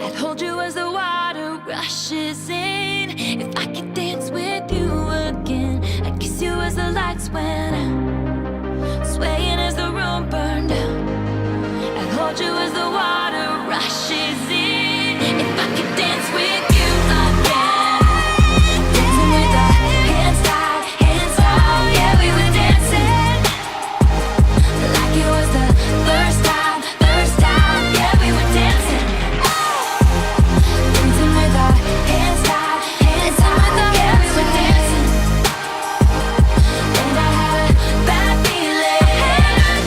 I'd hold you as the water rushes in. If I could dance with you again, I'd kiss you as the lights went out, swaying as the room burned out. I'd hold you as the water rushes in. If I could dance with you again, dancing with our hands tied, yeah, we were dancing like it was the first time, yeah, we were dancing, dancing with our hands tied, yeah, we were dancing, and I had a bad feeling,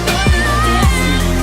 we were dancing.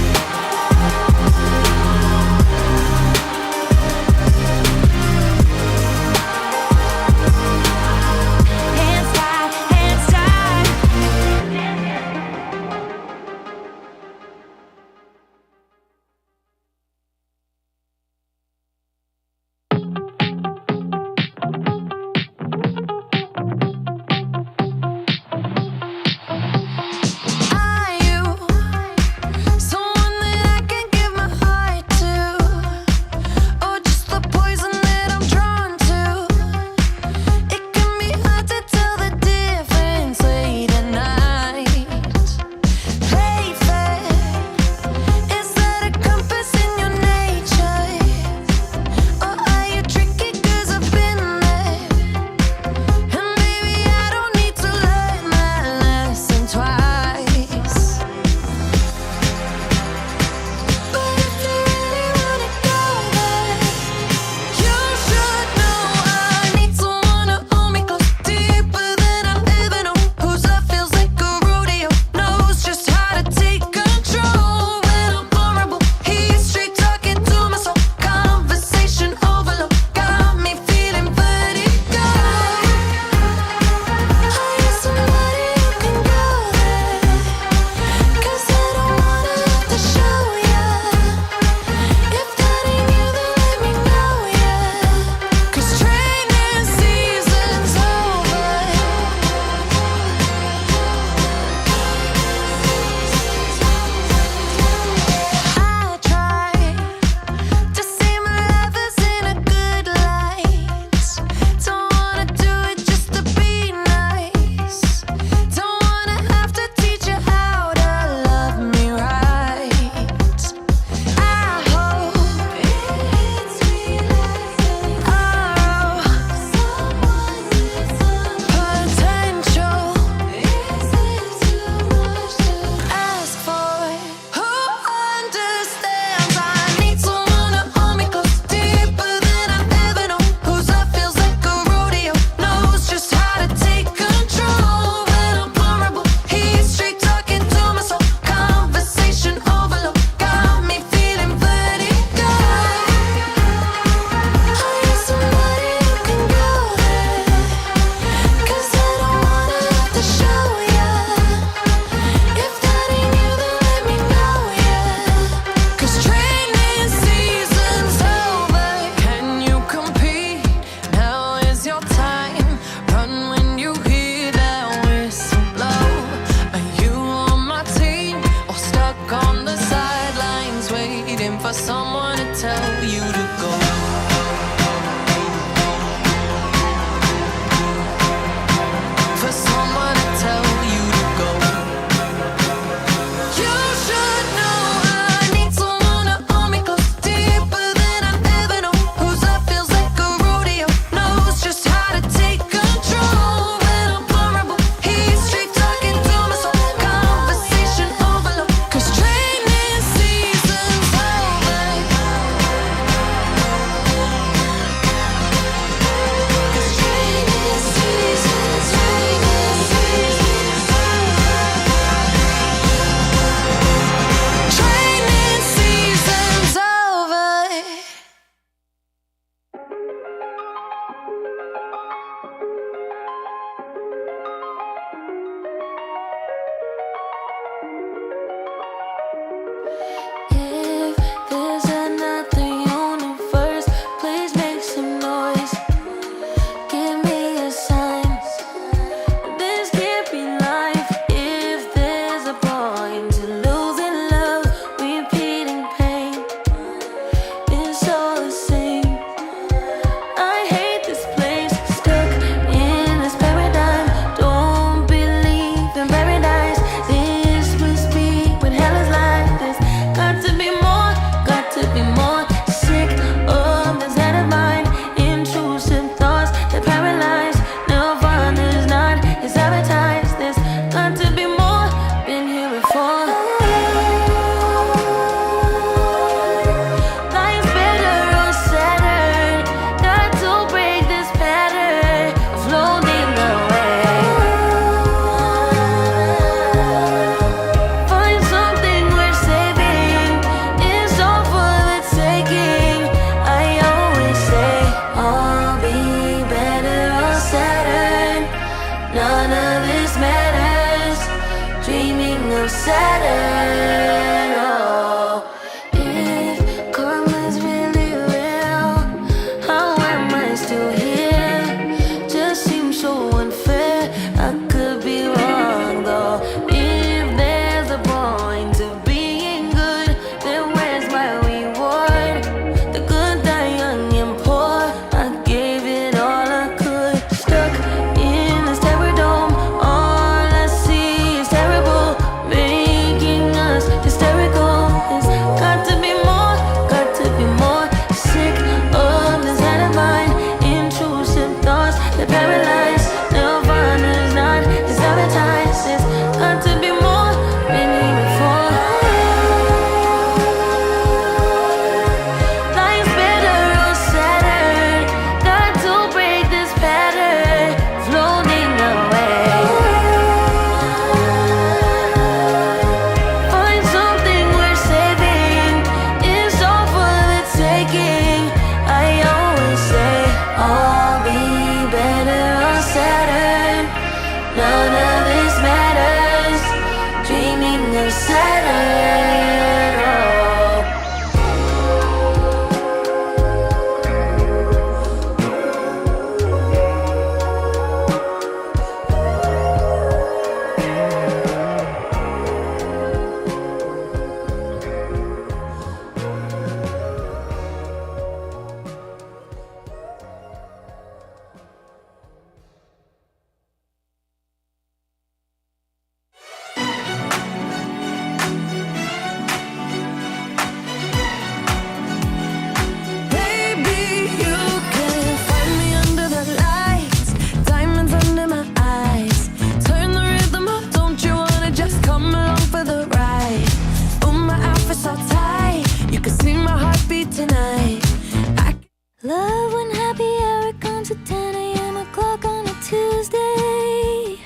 Love when happy hour comes at 10 a.m. o'clock on a Tuesday.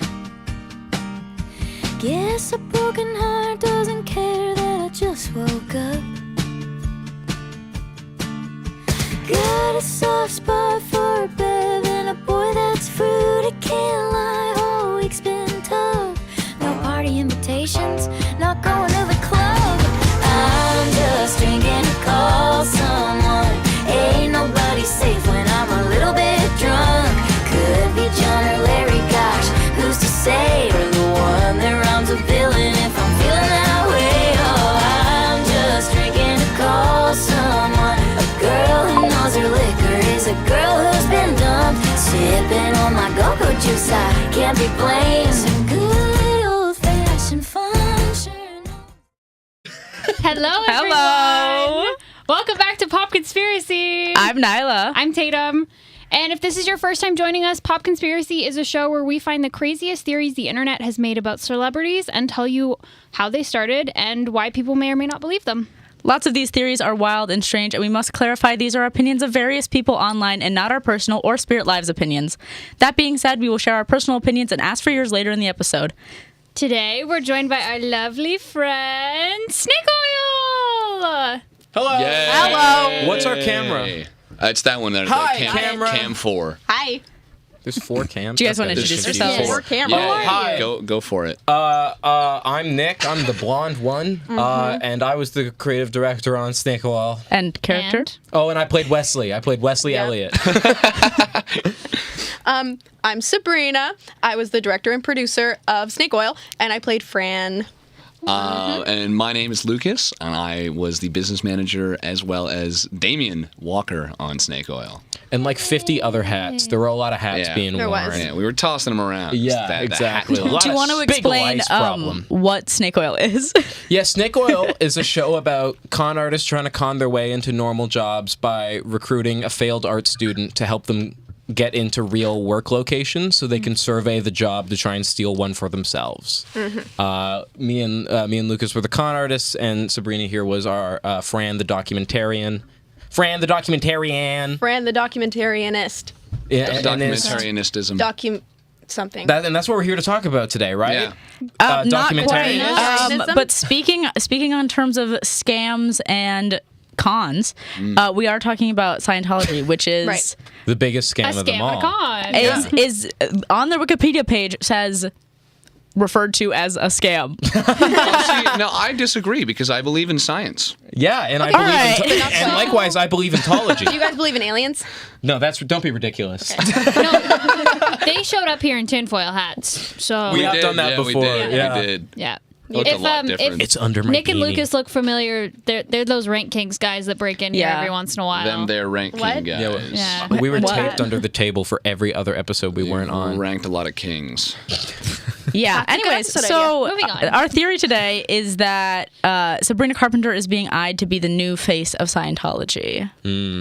Guess a broken heart doesn't care that I just woke up. Got a soft spot for a bev and a boy that's fruity, can't lie, whole week's been tough. No party invitations, not going to the club. I'm just drinking to call someone. Ain't nobody safe when I'm a little bit drunk. Could be John or Larry, gosh, who's to say? Or the one that rhymes with villain if I'm feeling that way. Oh, I'm just drinking to call someone. A girl who knows her liquor is a girl who's been dumped. Sipping on my go-go juice, I can't be blamed. Some good old-fashioned fun, sure enough. Hello, everyone. Hello. Welcome back to Pop Conspiracy. I'm Nyla. I'm Tatum. And if this is your first time joining us, Pop Conspiracy is a show where we find the craziest theories the internet has made about celebrities and tell you how they started and why people may or may not believe them. Lots of these theories are wild and strange, and we must clarify these are opinions of various people online and not our personal or Spirit Lives opinions. That being said, we will share our personal opinions and ask for yours later in the episode. Today, we're joined by our lovely friend, Snake Oil. Hello. Yay. Hello. What's our camera? It's that one there. Hi, the camera. Cam 4. Hi. There's 4 cams. Do you guys want to There's introduce 54. yourselves? Four Camera. Yeah, Hi. Go for it. I'm Nick. I'm the blonde one. And I was the creative director on Snake Oil. And character? And Oh, and I played Wesley. I played Wesley Elliott. I'm Sabrina. I was the director and producer of Snake Oil, and I played Fran. And my name is Lucas, and I was the business manager as well as Damien Walker on Snake Oil. And like 50 other hats. There were a lot of hats Yeah. being There worn. was. Yeah, we were tossing them around. Yeah, The hat exactly. toss. A lot Do you of want to big explain lice problem. what Snake Oil is? Yeah, Snake Oil is a show about con artists trying to con their way into normal jobs by recruiting a failed art student to help them get into real work locations so they can survey the job to try and steal one for themselves. Me and Lucas were the con artists, and Sabrina here was our Fran the documentarian. Fran the documentarian. Fran, the documentarianist. Yeah, and it's- Documentarianism. Something. and that's what we're here to talk about today, right? Yeah. Not documentarian. quite. But speaking on terms of scams and cons, we are talking about Scientology, which is Right. The biggest a scam of them scam all. and a con. is on the Wikipedia page says referred to as a scam. See, no, I disagree because I believe in science. Yeah, and I right. believe in and likewise I believe in Do you ontology. guys believe in aliens? No, don't be ridiculous. They showed up here in tinfoil hats. So, We have did, done that yeah, before, We did. yeah. We did. yeah. Looked a lot different. It's under my Nick and beanie. Lucas look familiar, they're those Rank Kings guys that break in here Yeah. every once in a while. Them there rank king What? guys. Yeah. We were What? taped under the table for every other episode we weren't on. Ranked a lot of kings. Yeah. That's a good Anyways, episode so idea. Moving on. our theory today is that Sabrina Carpenter is being eyed to be the new face of Scientology.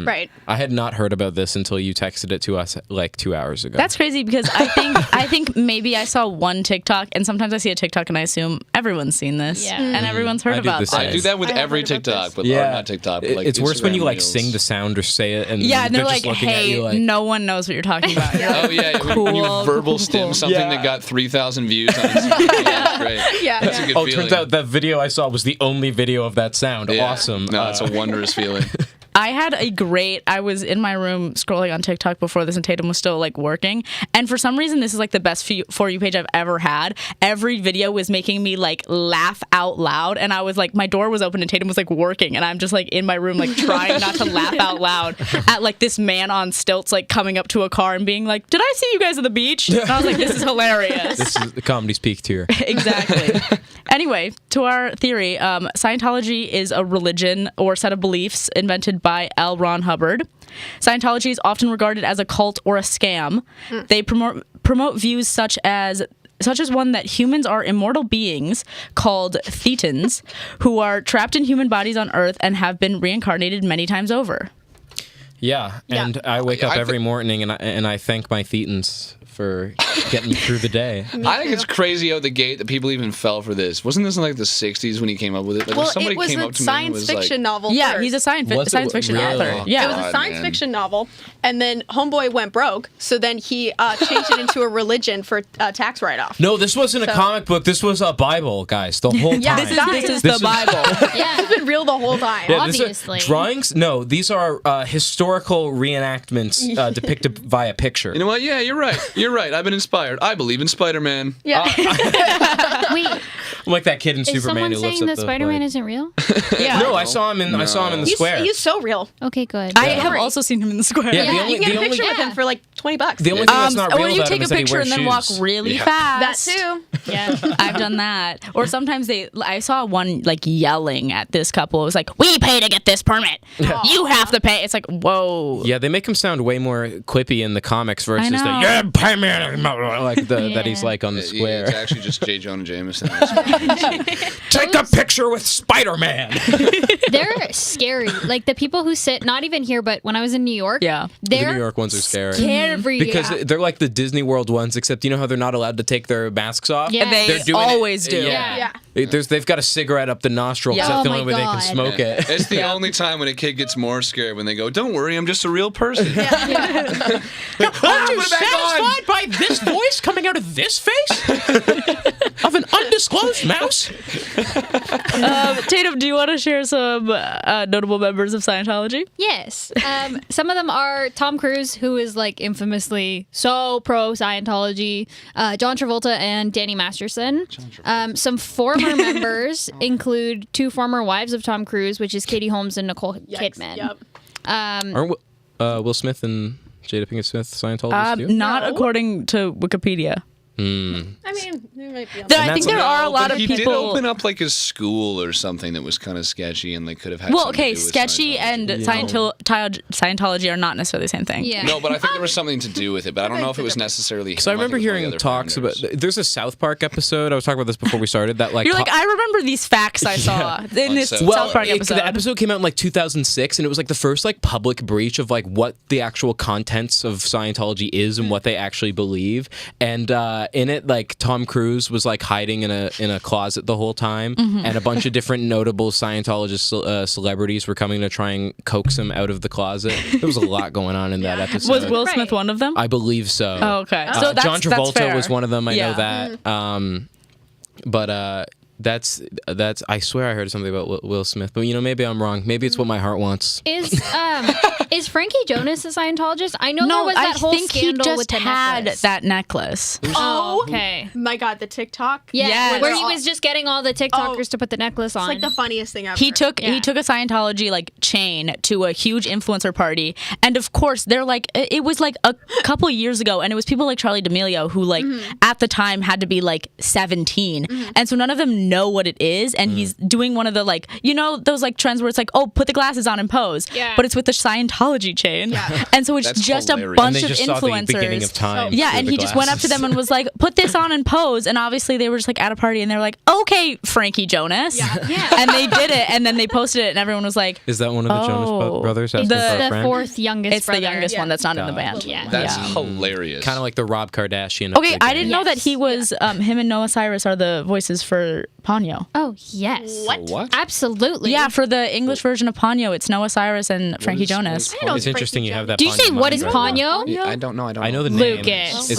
Right. I had not heard about this until you texted it to us like 2 hours ago. That's crazy because I think maybe I saw one TikTok, and sometimes I see a TikTok and I assume everyone's seen this Yeah. and everyone's heard I do about the this. same. I do that with I have every heard about TikTok, this. but yeah, or not TikTok. But like it's worse when you Instagram like reels. sing the sound or say it, and Yeah, and they're just like, looking at "Hey, you like, no one knows what you're talking about." You're like, Oh yeah, Cool, when you verbal cool, stim cool. something Yeah. that got 3,000 views on Instagram. That's great. Yeah. That's a good oh, feeling. turns out that video I saw was the only video of that sound. Yeah. Awesome. No, it's a wondrous feeling. I was in my room scrolling on TikTok before this, and Tatum was still like working. And for some reason, this is like the best For You page I've ever had. Every video was making me like laugh out loud. And I was like, my door was open and Tatum was like working. And I'm just like in my room, like trying not to laugh out loud at like this man on stilts, like coming up to a car and being like, "Did I see you guys at the beach?" And I was like, this is hilarious. This is the comedy's peak tier. Exactly. Anyway, to our theory, Scientology is a religion or set of beliefs invented by L. Ron Hubbard. Scientology is often regarded as a cult or a scam. They promote views such as one that humans are immortal beings called Thetans who are trapped in human bodies on Earth and have been reincarnated many times over. Yeah, and I wake up every morning and I thank my thetans for getting me through the day. I think it's crazy out the gate that people even fell for this. Wasn't this in like the 60s when he came up with it? Like, Well, somebody it was came a up to me and science was fiction novel. Yeah, first. he's a science Was it fiction really? author. Oh, Yeah. It was a God, science man. fiction novel, and then Homeboy went broke, so then he changed it into a religion for tax write-off. No, this wasn't a comic book. This was a Bible, guys. The whole time. Yeah, This is the Bible. Yeah. It's been real the whole time. Yeah, these are Obviously. drawings? No, these are historical reenactments depicted via picture. You know what? Yeah, you're right. You're right. I've been inspired. I believe in Spider-Man. Yeah. Wait, I'm like that kid in is Superman someone who lifts saying up that the Spider-Man flag. isn't real? Yeah. No, I saw him in the square. He's so real. Okay, good. I have also seen him in the square. Yeah, the Yeah, only- you can get the a picture only- with him for like $20. The only thing that's not real or you about take him a is that he picture wears and then walk shoes. really that fast. too. Yeah. I've done that. Or sometimes I saw one like yelling at this couple. It was like, "We pay to get this permit. You have to pay." It's like, whoa. Yeah, they make him sound way more quippy in the comics versus the know. "Yeah, pay me," like that he's Yeah. like on the Yeah, square. it's actually just J. Jonah Jameson. Take a picture with Spider-Man. They're scary. Like the people who sit, not even here, but when I was in New York, Yeah. The they're New York ones are scary. scary. Because they're like the Disney World ones, except you know how they're not allowed to take their masks off? Yeah. They They're doing it- always do. Yeah. Yeah. They've got a cigarette up the nostril because Yeah. that's the Oh only my way they can God. smoke it. It's the only time when a kid gets more scared when they go, "Don't worry, I'm just a real person." Aren't you satisfied by this voice coming out of this face? Of an undisclosed mouse? Tatum, do you want to share some notable members of Scientology? Yes. Some of them are Tom Cruise, who is like infamously so pro Scientology, John Travolta and Danny Masterson. Some former members include two former wives of Tom Cruise, which is Katie Holmes and Nicole Kidman. Yep. Aren't Will Smith and Jada Pinkett Smith Scientologists too? Not No. according to Wikipedia. I mean, there might be. I think that's there a- are a lot But of he did people. open up like a school or something that was kind of sketchy, and they could have had. Well, something to okay, do with sketchy and Scientology. Scientology are not necessarily the same thing. Yeah. No, but I think there was something to do with it. But I don't know if it was necessarily. So I him. remember think it was one of hearing the other talks about. founders. There's a South Park episode. I was talking about this before we started. That like You're like, I remember these facts I saw in this On South South Park episode. The episode came out in like 2006, and it was like the first like public breach of like what the actual contents of Scientology is and what they actually believe. And in it, like Tom Cruise was like hiding in a closet the whole time, and a bunch of different notable Scientologist celebrities were coming to try and coax him out of the closet. There was a lot going on in that episode. Was Will Right. Smith one of them? I believe so. Oh, okay. So that's, John that's Travolta fair. was one of them. I Yeah. know that. But that's I swear I heard something about Will Smith. But you know, maybe I'm wrong. Maybe it's what my heart wants. Is Frankie Jonas a Scientologist? I know there No, was that I whole think he scandal just with the had necklace. that necklace. Oh, okay. My God, the TikTok. Yeah, Yes. where he was just getting all the TikTokers to put the necklace It's on. like the funniest thing ever. He took Yeah. a Scientology like chain to a huge influencer party, and of course they're like it was like a couple years ago, and it was people like Charlie D'Amelio who like at the time had to be like 17, and so none of them know what it is, and he's doing one of the like those like trends where it's like, oh, put the glasses on and pose, Yeah. but it's with the Scientology chain, and so it's That's just hilarious. a bunch And they of just saw the beginning influencers. of time. Yeah, through and the he just went up to glasses. them and was like, "Put this on and pose." And obviously, they were just like at a party, and they're like, "Okay, Frankie Jonas," Yeah. and they did it, and then they posted it, and everyone was like, Is that one of the Jonas Oh. brothers? It's Asking for a the friend? fourth youngest "It's brother. the youngest one that's not in the God. band." Yeah. That's Yeah. hilarious. Kind of like the Rob Kardashian. of Okay, the I gang. didn't know that Yes. he was. Him and Noah Cyrus are the voices for Ponyo. Oh, yes. What? Absolutely. Yeah, for the English version of Ponyo, it's Noah Cyrus and Frankie is- Jonas. know It's interesting you have that. Do you Ponyo say what mind is right now. Ponyo? Yeah, I don't know. I know the name. Lucas. Is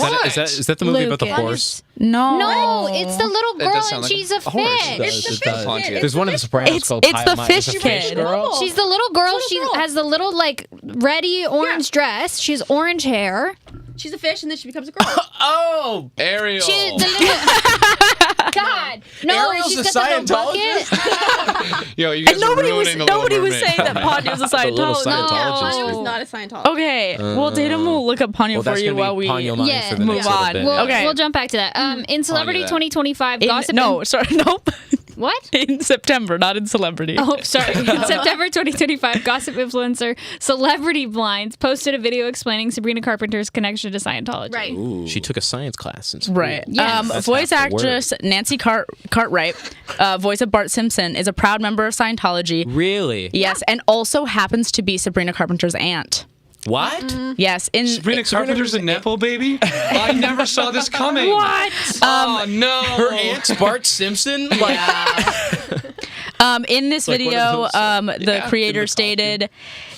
that the movie about the Lucas. horse? No, No, it's the little girl does sound and like she's a horse. fish. It's the fish kid. There's one in The Sopranos It's- called it's the Pie- fish it's a kid. girl. She's the little girl. She girl. has the little like reddy orange dress. She has orange hair. She's a fish, and then she becomes a girl. Oh, Ariel. She the little God. No, Ariel's she's a got the little bucket. Yo, you guys and are nobody was ruining the Little saying Mermaid. that Ponyo's a little Scientologist. Scientologist. Ponyo No. is not a Scientologist. Okay, well, Tatum will look up Ponyo Well, for that's you gonna while be we Ponyo money Yeah. for the Move next little on. bit. We'll, Okay. we'll jump back to that. In Celebrity that. 2025, gossip. no, sorry, nope. What? In September, not in Celebrity. Oh, sorry. In September 2025, gossip influencer Celebrity Blinds posted a video explaining Sabrina Carpenter's connection to Scientology. Right. She took a science class in school. Right. Yes. That's Voice half the word. actress Nancy Cartwright, voice of Bart Simpson, is a proud member of Scientology. Really? Yes, and also happens to be Sabrina Carpenter's aunt. What? Yes, in Sabrina Carpenter's a nepo baby? I never saw this coming. what? Oh no! Her aunt's Bart Simpson? Like, In this Like one video, of those, the in creator the stated,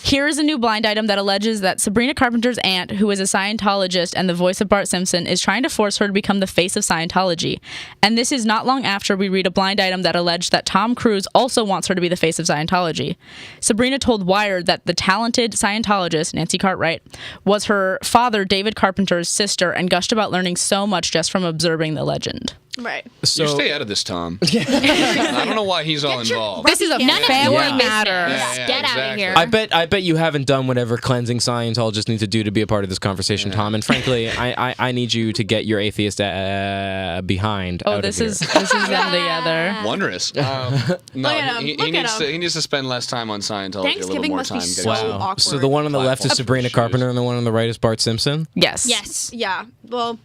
"Here is a new blind item that alleges that Sabrina Carpenter's aunt, who is a Scientologist and the voice of Bart Simpson, is trying to force her to become the face of Scientology. And this is not long after we read a blind item that alleged that Tom Cruise also wants her to be the face of Scientology. Sabrina told Wired that the talented Scientologist, Nancy Cartwright, was her father, David Carpenter's sister, and gushed about learning so much just from observing the legend." Right. so You stay out of this, Tom. I don't know why he's all involved. This is a None of family your matter. business. Yeah, Get out of exactly. here. I bet you haven't done whatever cleansing Scientologists need to do to be a part of this conversation, Tom. And frankly, I need you to get your atheist behind. Oh, out this of is here. them together. Wondrous. No, Look at him. he Look at needs him. he needs to spend less time on Scientology. A little Thanksgiving more must be time. so getting- awkward. So the one on the left is Platform Sabrina for Carpenter, shoes. and the one on the right is Bart Simpson. Yes. Yes. Yeah. Well,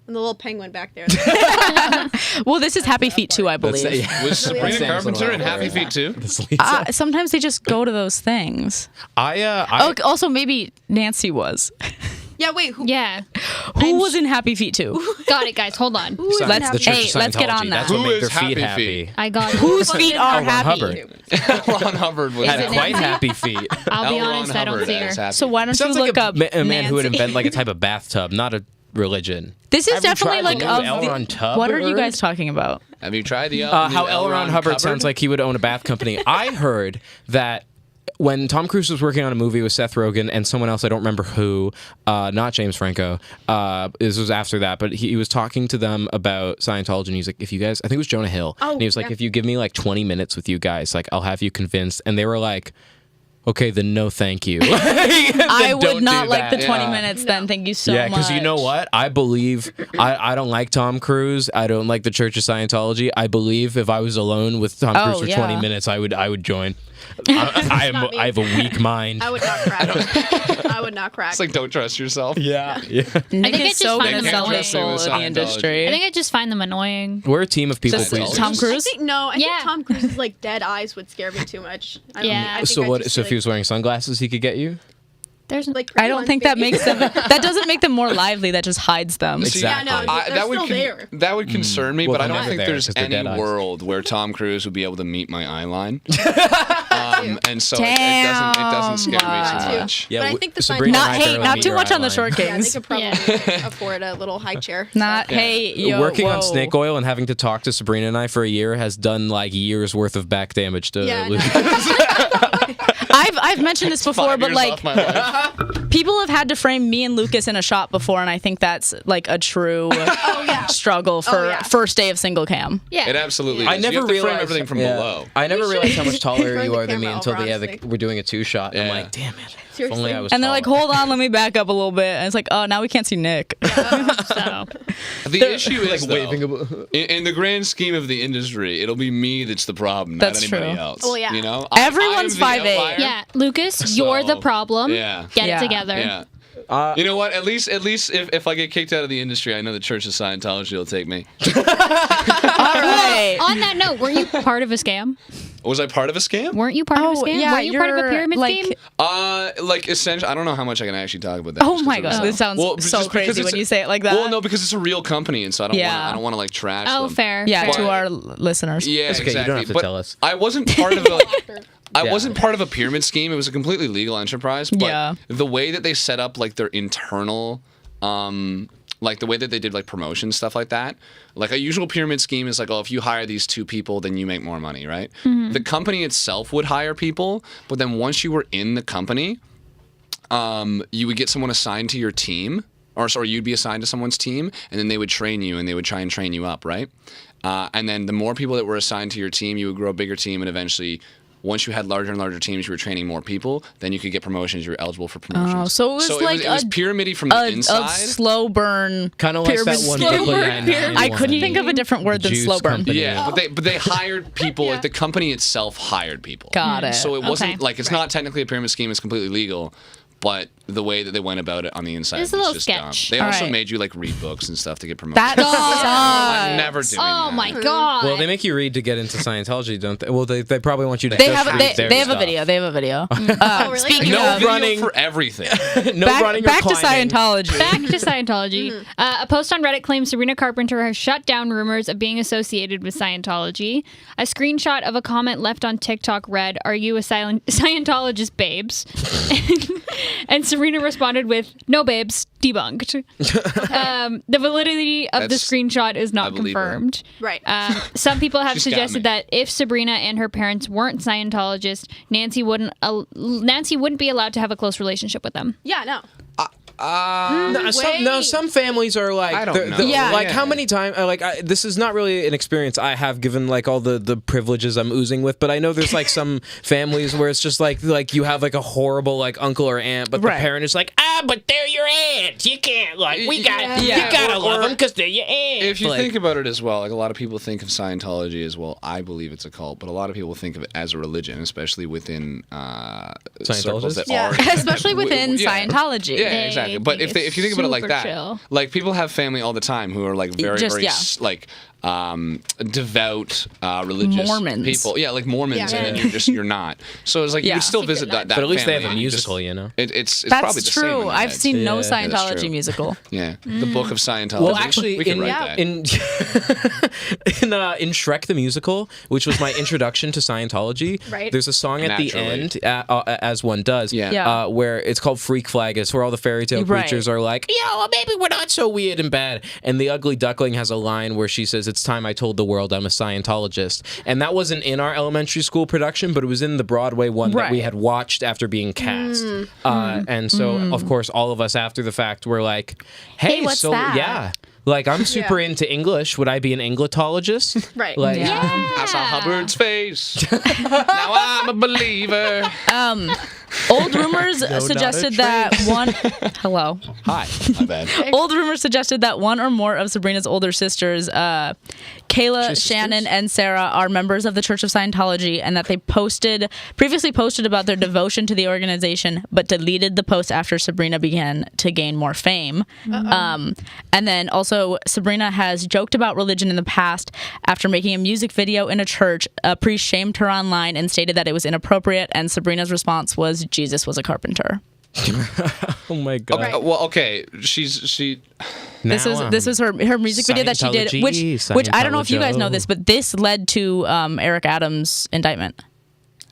and the little penguin back there. Well, this is Happy Feet too, I believe. Was Sabrina Sam's Carpenter in little Happy Feet too? Sometimes they just go to those things. I Also, maybe Nancy was. Yeah. Wait. Who? Yeah. Who was in Happy Feet too? Got it, guys. Hold on. Who is Let's- the happy? Church hey, of let's get Scientology. on that. That's what Who made their is feet Happy happy. Feet? I got it. Whose feet are Ron happy? Hubbard Ron Hubbard was had it quite Nancy? happy feet. I'll be L. Ron honest, I don't Hubbard see as her. happy. So why don't you Sounds look like up a man who would Nancy? invent like a type of bathtub, not a religion. This is Have you definitely tried like the new of L. the- Ron Tub What are you heard? guys talking about? Have you tried the How L. Ron Hubbard cupboard? sounds like he would own a bath company. I heard that when Tom Cruise was working on a movie with Seth Rogen and someone else, I don't remember who, not James Franco, this was after that, but he was talking to them about Scientology, and he's like, if you guys, I think it was Jonah Hill, and he was like, yeah. if you give me like 20 minutes with you guys, like, I'll have you convinced. And they were like, okay, then no thank you. I would not like the 20 Yeah. minutes then. Thank you so Yeah, much. because you know what? I believe I don't like Tom Cruise. I don't like the Church of Scientology. I believe if I was alone with Tom Cruise for 20 yeah. minutes, I would join. I have a weak mind. I would not crack. I would not crack. It's like don't trust yourself. Yeah. Nick think I is just so find been them selling annoying. his soul in the Scientology. industry. I think I just find them annoying. We're a team of people Just pleasers. Tom Cruise? I think no. I Yeah. think Tom Cruise's like dead eyes would scare me too much. I don't Yeah. think- I think So I'd what? just So be if he was wearing sunglasses, he could get you. There's like I don't think that makes them. That doesn't make them more lively. That just hides them. See, Exactly. Yeah, no, they're that would still there. that would concern me, Well, but I they're don't never think there there's 'cause they're any dead eyes. world where Tom Cruise would be able to meet my eye line. And so it Damn. doesn't scare me too Too. much. Yeah, But I think the Sabrina Not and I hey, barely not meet too your much on the eye short Yeah, they kings. could probably Yeah. afford a little high chair. Not Yeah. hey, yo, Working on whoa. snake oil and having to talk to Sabrina and I for a year has done like years worth of back damage to Yeah, Luke. I've mentioned this before, 5 but years like off my life. people have had to frame me and Lucas in a shot before, and I think that's like a true struggle for yeah. first day of single cam. Yeah. It absolutely is. I you never have to frame realized everything from yeah. below. I never realized how much taller Turn you the are than me camera until over, the honestly. we're doing a 2-shot. I'm Yeah. like, damn it. If Seriously. only I was And they're like, taller. hold on, let me back up a little bit. And it's like, oh, now we can't see Nick. So The issue is like though, waving. in the grand scheme of the industry, it'll be me that's the problem, That's not anybody true. else. Well, yeah. You know, Everyone's I'm the 5'8". outlier. yeah, Lucas, you're the So, problem. yeah. Get Yeah. it together. Yeah. You know what? At least if I get kicked out of the industry, I know the Church of Scientology will take me. All right. On that note, were you part of a scam? Was I part of a scam? Weren't you part of a scam? yeah, were you part of a you're, pyramid like- scheme? Like essentially, I don't know how much I can actually talk about that. Oh just 'cause my it gosh, was- this sounds Well, so just because crazy it's when you say it like that. Well, no, because it's a real company, and so I don't Yeah. want to like trash Oh, them. fair. Yeah, fair. to our listeners. Yeah, It's okay, you don't exactly. have to But tell us. I wasn't part of a. I Yeah. wasn't part of a pyramid scheme. It was a completely legal enterprise. But Yeah. the way that they set up like their internal, like the way that they did like promotion stuff like that, like a usual pyramid scheme is like, oh, if you hire these 2 people, then you make more money, right? The company itself would hire people, but then once you were in the company, you would get someone assigned to your team, or sorry, you'd be assigned to someone's team, and then they would train you, and they would try and train you up, right? And then the more people that were assigned to your team, you would grow a bigger team, and eventually, once you had larger and larger teams, you were training more people, then you could get promotions. You were eligible for promotions. Oh, so it was like it was a- pyramidy from the A inside. slow burn. Kind of like that pyramid one scheme. Brooklyn Nine-Nine I one. couldn't think of a different word than Juice slow burn. company. Yeah, but they hired people. Like the company itself hired people. Got it. So it wasn't Okay. like it's not technically a pyramid scheme. It's completely legal. but the way that they went about it on the inside It's a was little just sketch. dumb. They also Alright. made you like read books and stuff to get promoted. That I'm never doing Oh that. my god. Well, they make you read to get into Scientology, don't they? Well, they probably want you to. They just have read their they have a stuff. video. They have a video. Oh, really? Speaking No of video running. for everything. No running or back to climbing. Scientology. Back to Scientology. A post on Reddit claims Sabrina Carpenter has shut down rumors of being associated with Scientology. A screenshot of a comment left on TikTok read, "Are you a Scientologist, babes?" And Serena responded with, "No, babes, debunked." The validity of the That's- screenshot is I not believe her. confirmed. Right. Some people have She's got suggested me. that if Sabrina and her parents weren't Scientologists, Nancy wouldn't be allowed to have a close relationship with them. Yeah, no. Some families are like, I don't know. Yeah. like how many times? This is not really an experience I have, given like all the privileges I'm oozing with. But I know there's like some families where it's just like you have like a horrible like uncle or aunt, but Right. the parent is like, but they're your aunts. You can't like you Yeah. gotta love Or- them because they're your aunts. If you Like, think about it as well, like a lot of people think of Scientology as well. I believe it's a cult, but a lot of people think of it as a religion, especially within circles that Yeah. are Especially within Yeah. If Yeah, exactly. But if you think about it like super that, chill. like people have family all the time who are like very Just- very yeah. like devout religious Mormons. people. Yeah, like Mormons, Yeah. and then you're not. So it's like you Yeah. would still visit that. but at least they have family a and you just- musical, you know. It's probably That's the same in true. their I've heads. seen no Yeah, that's Scientology true. musical. Yeah, the Book of Scientology. Well, actually, we could in write that. in in Shrek the Musical, which was my introduction to Scientology, Right. there's a song at Naturally. the end, as one does, Yeah. Yeah. where it's called Freak Flag. It's where all the fairy tale Right. creatures are like, yeah, well, maybe we're not so weird and bad. And the Ugly Duckling has a line where she says, "It's time I told the world I'm a Scientologist." And that wasn't in our elementary school production, but it was in the Broadway one that we Right. had watched after being cast. And so, of course, all of us after the fact were like, hey, what's so that? yeah. Like, I'm super Yeah. into English. Would I be an Anglitologist? Right. Like, I saw Hubbard's face. Now I'm a believer. Old rumors not a suggested that one. Hello. hi. My bad. Old rumors suggested that one or more of Sabrina's older sisters, Kayla, She's Shannon, sisters? and Sarah, are members of the Church of Scientology, and that they previously posted about their devotion to the organization, but deleted the post after Sabrina began to gain more fame. And then also, Sabrina has joked about religion in the past. After making a music video in a church, a priest shamed her online and stated that it was inappropriate, and Sabrina's response was, "Jesus was a carpenter." Oh my God. Right. Well, okay. She. This was her music video that she did, which I don't know if you guys know this, but this led to Eric Adams' indictment.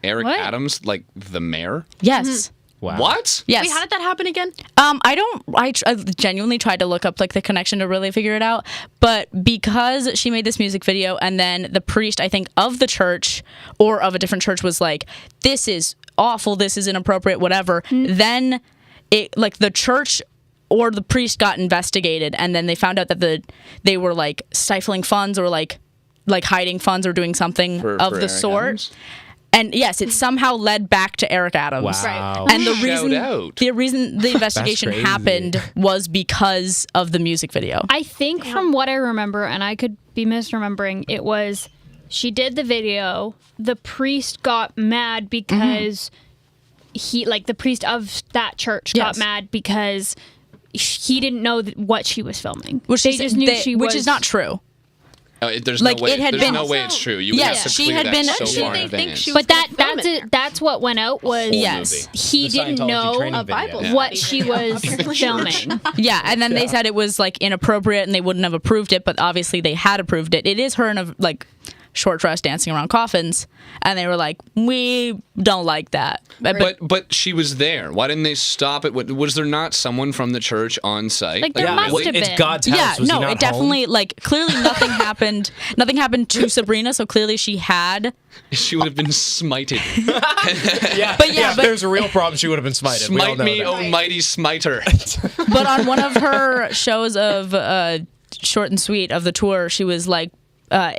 Eric What? Adams, like the mayor. Yes. Wow. What? Yes. Wait, how did that happen again? I genuinely tried to look up like the connection to really figure it out, but because she made this music video and then the priest, I think, of the church or of a different church was like, "This is awful, this is inappropriate, whatever," then it like the church or the priest got investigated, and then they found out that they were like stifling funds or like hiding funds or doing something For of the Eric sort. Adams? And yes, it somehow led back to Eric Adams. Wow. Right. And the Shout out. reason the investigation crazy. happened was because of the music video. I think from what I remember, and I could be misremembering, it was she did the video. The priest got mad because the priest of that church got Yes. mad because he didn't know what she was filming. Which they is- just knew they- she which was is not true. Oh, there's Like, no way. it had there's been- no way it's true. You would Yes, have to she clear had that been- so She- far in they think advance. she But gonna film that's it. it. That's what went out was Yes. he The didn't Scientology know training A video. Bible Yeah. what study she was video. filming. Yeah, and then they said it was like inappropriate and they wouldn't have approved it, but obviously they had approved it. It is her in a like short dress dancing around coffins, and they were like, "We don't like that." But she was there. Why didn't they stop it? Was there not someone from the church on site? Like, there must have it's been. God's house. yeah, Was he no, not it definitely home? like clearly nothing happened. Nothing happened to Sabrina, so clearly she had. She would have been smited. Yeah, But yeah, if but- there's a real problem, she would have been smited. We all Smite know me, that. oh mighty smiter. But on one of her shows of short and sweet of the tour, she was like,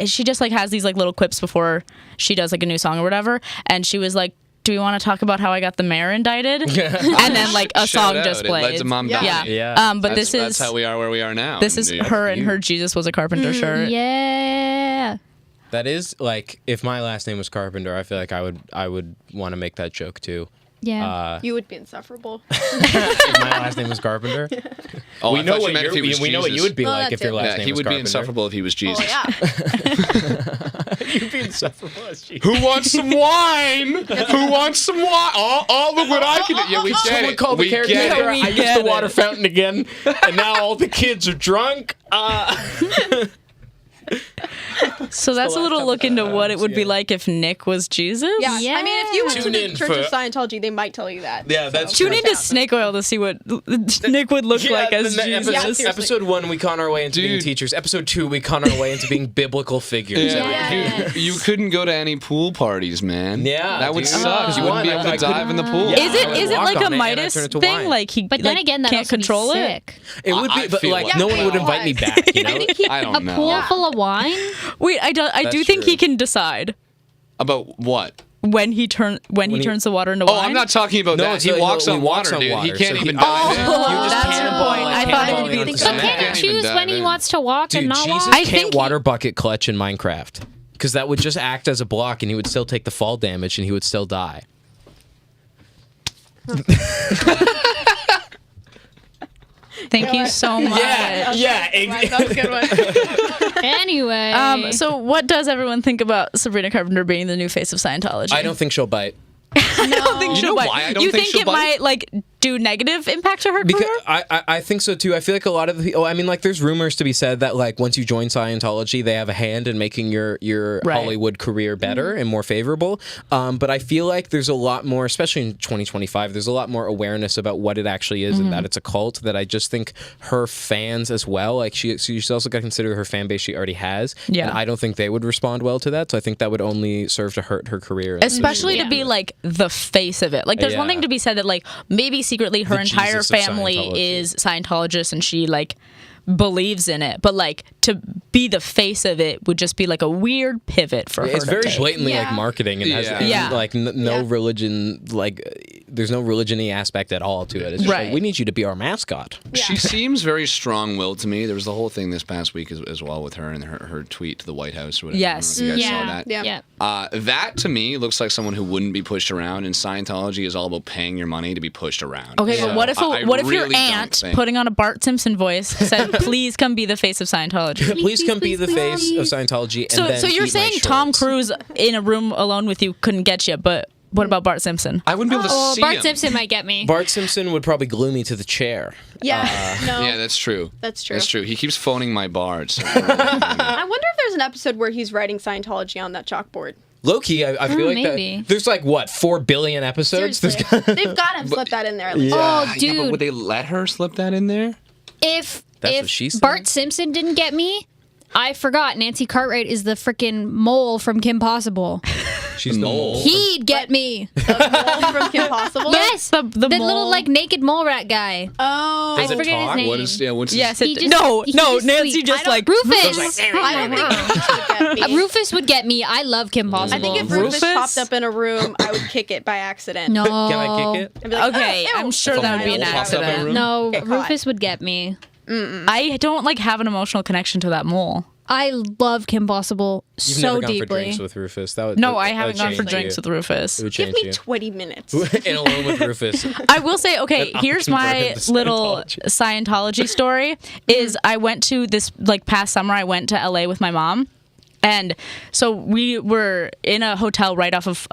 she just like has these like little quips before she does like a new song or whatever, and she was like, "Do we want to talk about how I got the mayor indicted?" And then like a Shout song out. just It led played. to Mom Yeah. Donnie. Yeah. But That's this is how we are where we are now. this in is New York. her in her Jesus was a carpenter shirt. Yeah. That is like, if my last name was Carpenter, I feel like I would want to make that joke too. Yeah. You would be insufferable. If my last name was Carpenter. Oh, we I know thought you what meant if he was we know what you Jesus. would be Well, like if that's your it. last Yeah, name he was would be Carpenter. insufferable if he was Jesus. Oh yeah. You'd be insufferable as Jesus. Who wants some wine? Who wants some wine? Oh, look what I can do. Yeah, we get Someone it. call the We character. get it. I used the water fountain again, and now all the kids are drunk. So that's a little look into what it would be like if Nick was Jesus. Yeah. I mean, if you went to Tune the in Church for- of Scientology, they might tell you that. Yeah, that's Tune true. into Snake Oil to see what Nick would look like as the Jesus. Yeah, seriously. Episode 1, we con our way into being Dude. teachers. Episode 2, we con our way into being biblical figures. Yeah, dude, you couldn't go to any pool parties, man. Yeah, that would dude. suck. You wouldn't be able to I couldn't- dive in the pool. Yeah. Is it I like walk a on it and I Midas turn it to thing? wine. Like he But then like, again, that can't also control be it. sick. It would I be, but feel like like- no one Yeah, would but invite me why? back. You know, I don't A know. pool full of wine? Wait, I do That's think true. he can decide About what? when he turns the water into wine. Oh, I'm not talking about No, that. it's He like- walks he on walks water, on dude. He water, can't so even he- dive in. You just that's can't your ball point. it, I can't thought ball it'd it be onto the the But You mat. can't can't even choose dive when he in. wants to walk and Dude, not Jesus walk? I can't think he- water bucket clutch in Minecraft because that would just act as a block, and he would still take the fall damage, and he would still die. Thank you so much. yeah. That was a good one. Anyway. So what does everyone think about Sabrina Carpenter being the new face of Scientology? I don't think she'll bite. I don't think You she'll know bite. why I don't you think think she'll it bite? might like do negative impact to her Because career? I think so too. I feel like a lot of the people. I mean, like, there's rumors to be said that like once you join Scientology, they have a hand in making your Right. Hollywood career better and more favorable. But I feel like there's a lot more, especially in 2025. There's a lot more awareness about what it actually is and that it's a cult. That I just think her fans as well. Like she's also got to consider her fan base she already has. Yeah. And I don't think they would respond well to that. So I think that would only serve to hurt her career. Especially to Yeah. be like the face of it. Like there's one Yeah. thing to be said that like maybe secretly her The entire Jesus of family Scientology. is Scientologist and she like believes in it. But like to be the face of it would just be like a weird pivot for her. It's to very take. blatantly like Yeah. marketing and has Yeah. like no Yeah. religion, like there's no religion-y aspect at all to it. It's just Right. like, we need you to be our mascot. She seems very strong-willed to me. There was the whole thing this past week as well with her and her tweet to the White House. Or whatever. Yes. I don't know if you guys yeah. saw that. Yeah. Yeah. That to me looks like someone who wouldn't be pushed around, and Scientology is all about paying your money to be pushed around. Okay, So but what if I what if your really don't aunt think- putting on a Bart Simpson voice said, "Please come be the face of Scientology"? Please come be please, the please, face please. of Scientology. And So then so you're eat my saying Tom shorts. Cruise in a room alone with you couldn't get you, but what about Bart Simpson? I wouldn't be able to Oh, see Bart him. Simpson might get me. Bart Simpson would probably glue me to the chair. Yeah. No. Yeah, that's true. That's true. That's true. He keeps phoning my bards. I wonder if there's an episode where he's writing Scientology on that chalkboard. Low-key, I feel like maybe. that. There's like what 4 billion episodes. Seriously. They've got to slip that in there at least. Oh, Yeah, but dude. would they let her slip that in there? If That's what she said. Bart Simpson didn't get me, I forgot Nancy Cartwright is the freaking mole from Kim Possible. She's the mole. He'd get me. Mole from Kim Possible. Yes, The the little mole? like naked mole rat guy. Oh. Does I it forget talk? his name. What is? Yeah. What's? Yes, He it, just- no, he's no. just Nancy sweet. just I like don't- Rufus. I don't think Rufus would get me. Rufus would get me. I love Kim Possible. I think if Rufus Rufus? popped up in a room, I would kick it by accident. no, Can I kick it? I'd be like, Okay, "Oh, ew." I'm sure If a that would be an mole pops up in a accident. room? No, Get caught. Rufus would get me. I don't like have an emotional connection to that mole. I love Kim Possible You've so never gone for deeply. drinks with Rufus. That would, No, that I would haven't gone for change drinks you. with Rufus. It would Give change me you. 20 minutes. And alone with Rufus. I will say, okay, here's my converted to little Scientology. Scientology story. Is I went to this like past summer. I went to LA with my mom, and so we were in a hotel right off of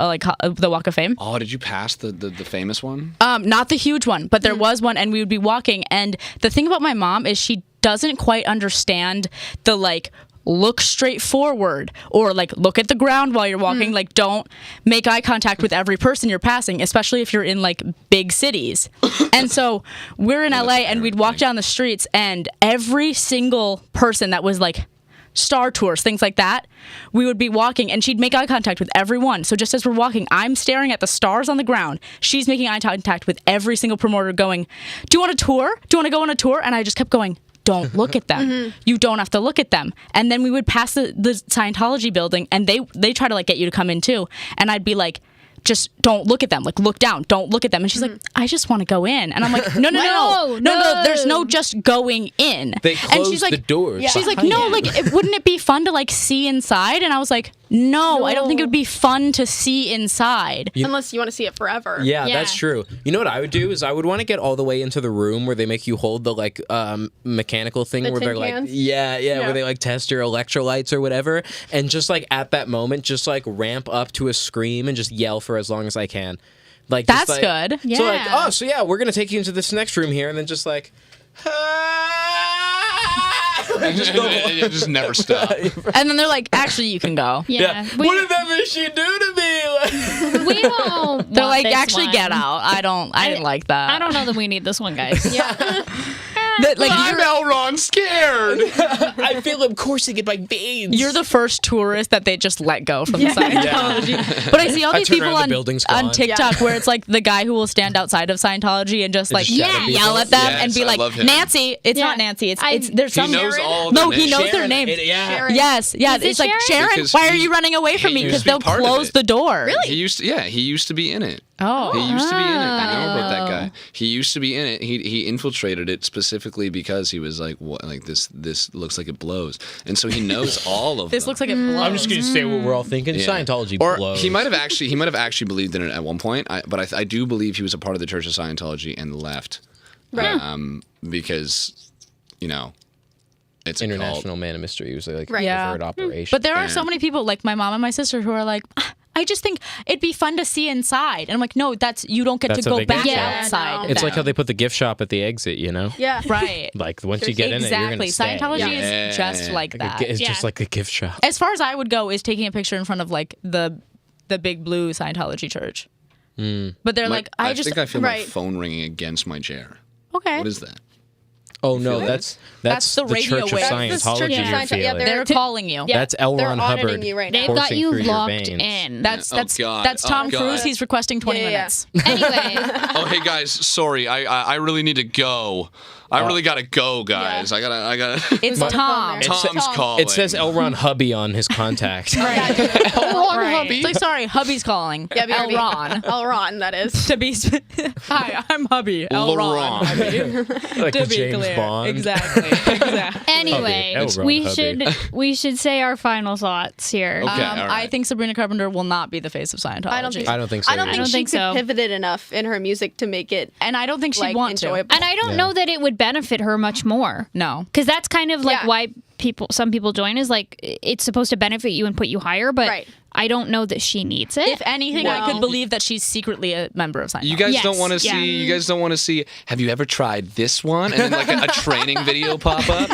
the Walk of Fame. Oh, did you pass the famous one? Not the huge one, but there was one, and we would be walking. And the thing about my mom is she doesn't quite understand the like look straight forward or like look at the ground while you're walking. Like don't make eye contact with every person you're passing, especially if you're in like big cities. And so we're in LA and we'd walk down the streets and every single person that was like Star Tours, things like that, we would be walking and she'd make eye contact with everyone. So just as we're walking, I'm staring at the stars on the ground. She's making eye contact with every single promoter going, "Do you want a tour? Do you want to go on a tour?" And I just kept going, "Don't look at them. You don't have to look at them." And then we would pass the Scientology building and they try to like get you to come in too. And I'd be like, "Just don't look at them. Like look down. Don't look at them." And she's like, "I just want to go in." And I'm like, "No, No, there's no just going in. They and closed she's like, the doors. She's like, behind no, you. like, wouldn't it be fun to like see inside? And I was like, no, I don't think it would be fun to see inside. Unless you want to see it forever. Yeah, Yeah. that's true. You know what I would do is I would want to get all the way into the room where they make you hold the like mechanical thing The where tin they're like, cans? yeah, where they like test your electrolytes or whatever, and just like at that moment, just like ramp up to a scream and just yell for as long as I can. Like just, That's like- good. So like, Yeah. oh, so yeah, we're gonna take you into this next room here, and then just like. And just go. It just never stop. And then they're like, actually, you can go. Yeah. We, Whatever she do to me. we don't. They're want like, this actually, one. get out. I didn't like that. I don't know that we need this one, guys. Like, I'm Elrond scared. I feel him coursing in my veins. you're the first tourist that they just let go from the Scientology. But I see all I these turn people around, the on, building's on gone. TikTok where it's like the guy who will stand outside of Scientology and just like just shout at people. yell at them Yes, and be I like, love him. Nancy. It's Yeah. not Nancy. It's I- there's He some knows all of No, their he knows names. their names. Yeah. Yes, Is it it's like Sharon? Sharon. Because Why are he- you running away from me? he Because used to be they'll part of close it. the door. He used to be in it. Oh, He used to be in it. I know about that guy. He used to be in it. He infiltrated it specifically because he was like, what? Like this looks like it blows, and so he knows all of this them. looks like it blows. I'm just gonna say what we're all thinking. Yeah. Scientology or blows. he might have actually believed in it at one point. But I do believe he was a part of the Church of Scientology and left, because it's a International Man of Mystery. It was like Right. Yeah. covert operation. But there are so many people, like my mom and my sister, who are like, "Ah, I just think it'd be fun to see inside. And I'm like, no, you don't get That's to how go they get back you. Yeah, outside. no. of it's that. like how they put the gift shop at the exit. You know, Yeah. right. like once you get in it, you're Exactly. gonna stay. Scientology Yeah. is just like that. It's Yeah. just like the gift shop. As far as I would go is taking a picture in front of like the big blue Scientology church. But they're like, I just think I feel my Right. phone ringing against my chair. okay. What is that? Oh no, that's That's the radio Church of wave. That's the Scientology. Church of You're Scientology. Yeah, feeling. They're calling you. Yeah. That's L. They're Ron auditing Hubbard. you right They've now. got coursing you through your locked veins. in. That's Oh, God. that's Tom Oh, God. Cruise. He's requesting 20 Yeah, yeah. minutes. Anyway, Oh, hey guys, sorry, I really need to go. I really gotta go, guys. Yeah. I gotta. It's Tom. It's- Tom's Tom. calling. It says L. Ron Hubby on his contact. Right. It's like, sorry, hubby's calling. Yeah, El Ron. Elron, that is. To be hi, I'm hubby. El Ron. like To be James clear. Bond. Exactly. anyway, Hubby. L. we Ron we should say our final thoughts here. Okay. all I right. think Sabrina Carpenter will not be the face of Scientology. I don't think I don't think so. I don't either. think she think could so. pivot enough in her music to make it and I don't think she'd like want enjoyable. And I don't know that it would benefit her much more. No. Because that's kind of like Yeah. why some people join is like it's supposed to benefit you and put you higher, but Right. I don't know that she needs it. If anything, I No. could believe that she's secretly a member of Scientology. You guys Yes, don't want to yeah. see. You guys don't want to see. Have you ever tried this one? And then like a training video pop up.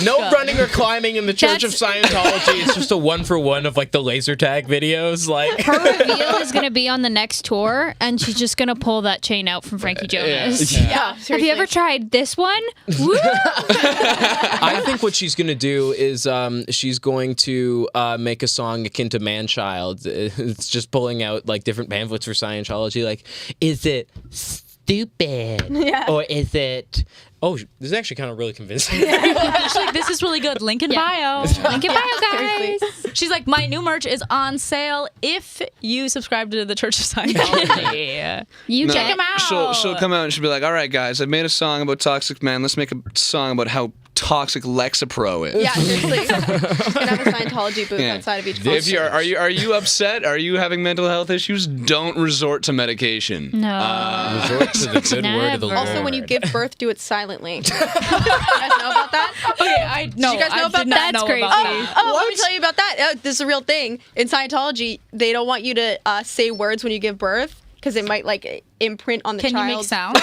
No running or climbing in the Church of That's- Scientology. It's just a 1-for-1 of like the laser tag videos. Like her reveal is going to be on the next tour, and she's just going to pull that chain out from Frankie Jonas. Yeah, Have you ever tried this one? Woo! I think what she's gonna do is she's going to make a song akin to Man-Child. It's just pulling out like different pamphlets for Scientology. Like, is it stupid? Yeah. Or is it? Oh, this is actually kind of really convincing. She's like, this is really good. Link in bio. Link in bio, guys. She's like, my new merch is on sale if you subscribe to the Church of Scientology. You No, check him out. She'll come out and she'll be like, "All right, guys, I made a song about toxic men. Let's make a song about how toxic Lexapro is." Yeah, seriously. You can have a Scientology booth Yeah. outside of each If you concert. are you upset? Are you having mental health issues? Don't resort to medication. No. Resort to the good word of the Never. Lord. Also, when you give birth, do it silently. You guys know about that? Okay, I no, you guys know I about did not that? know That's crazy. about that. Oh, let me tell you about that. This is a real thing. In Scientology, they don't want you to say words when you give birth because it might like imprint on the Can child. you make sounds?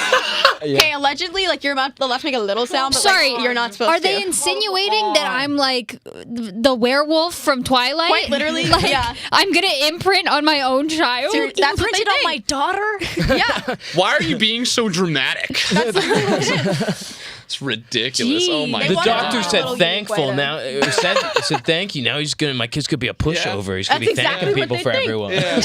Okay, allegedly, like you're allowed to make a little sound, but Sorry, like, you're not supposed Are to. they insinuating that I'm like the werewolf from Twilight? Quite literally, like, yeah. I'm gonna imprint on my own child. Ser- that's what they Imprinted on think. my daughter? Yeah, Why are you being so dramatic? that's literally what it is. It's ridiculous. Oh my They The want god. doctor a said little thankful. unique way to- Now said thank you. Now my kid's gonna be a pushover. He's gonna That's be thanking exactly what people they for think. everyone. Yeah,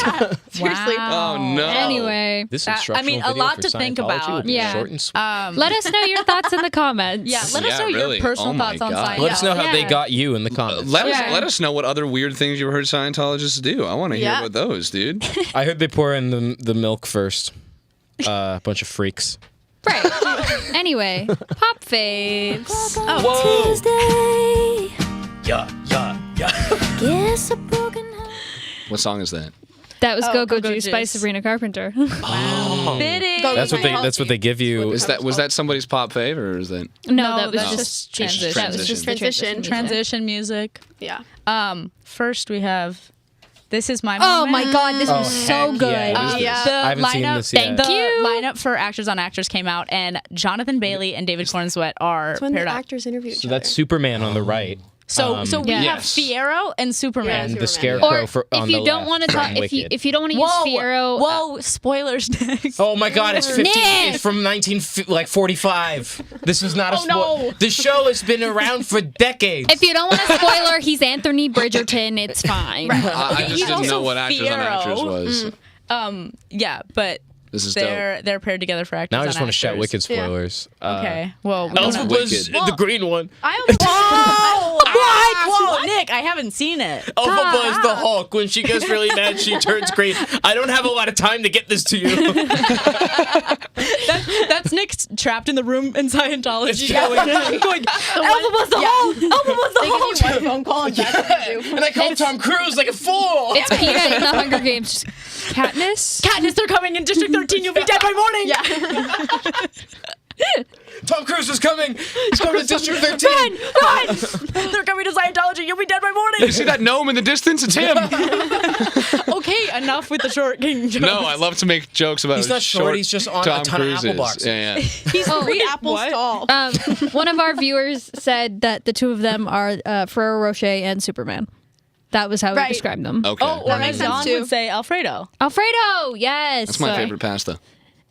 seriously. Wow. Oh no. Anyway, This That- instructional I mean, a video lot for to think Scientology about. would be Yeah. short and sweet. let us know your thoughts in the comments. Yeah, let us Yeah, know really. your personal Oh my thoughts on God. Scientology. Let us know how they Yeah. got you in the comments. Yeah. Let us know what other weird things you heard Scientologists do. I want to hear Yeah. about those, dude. I heard they pour in the milk first. A bunch of freaks. Right. Anyway, pop faves. Whoa. Tuesday. Yeah. Guess a broken heart. What song is that? That was Go Go Go-Go Juice by Juice. Sabrina Carpenter. Fitting. That's what they give you. Was that somebody's pop fave or is that? No, that was that's just transition. That was just the Transition. Transition music. Yeah. First we have This Is My Oh Moment. my god, this was so heck good. yeah. What is Yeah. this? The I haven't seen lineup, this yet. the you. lineup for Actors on Actors came out, and Jonathan Bailey and David Cornsweet are It's when the paired up. actors interview each So other. that's Superman on the right. So we have Yes. Fiero and Superman. Yeah, And the Superman. Scarecrow Or for, if on you the don't left want to talk, from if you Wicked. if you don't want to use Fiero, Whoa, spoilers, Nick. Oh my God! It's 50. Nick! It's from 1945. This is not a spoiler. no. The show has been around for decades. if you don't want a spoiler, he's Anthony Bridgerton. It's fine. I He's just didn't know also what Actors on Actors Fiero. was. Yeah, but This is dope. they're paired together for Actors Now I on just want to shout Actors. Wicked spoilers. Okay, well, we Elphaba don't was Wicked. the green one. I only Whoa, Nick, I haven't seen it. Elphaba is the Hulk. When she gets really mad, she turns green. I don't have a lot of time to get this to you. That's Nick trapped in the room in Scientology. It's going- going, Elphaba's the Hulk! Elphaba's the They Hulk! give you one phone call and that's what you do. And I call Tom Cruise like a fool. It's Peanut in the Hunger Games. Katniss. Katniss, they're coming in District 13. You'll be dead by morning. Yeah. Tom Cruise is coming. He's coming to District 13. Run! They're coming to Scientology. You'll be dead by morning. You see that gnome in the distance? It's him. Okay, enough with the short king jokes. No, I love to make jokes about. He's not short, he's just on a Tom ton of Cruise apple is. boxes. Yeah, yeah. He's Free apple what? stall. One of our viewers said that the two of them are Ferrero Rocher and Superman. That was how he Right. described them. Okay. Oh, or That makes as sense, John too. would say, Alfredo. Alfredo, yes. That's my favorite pasta.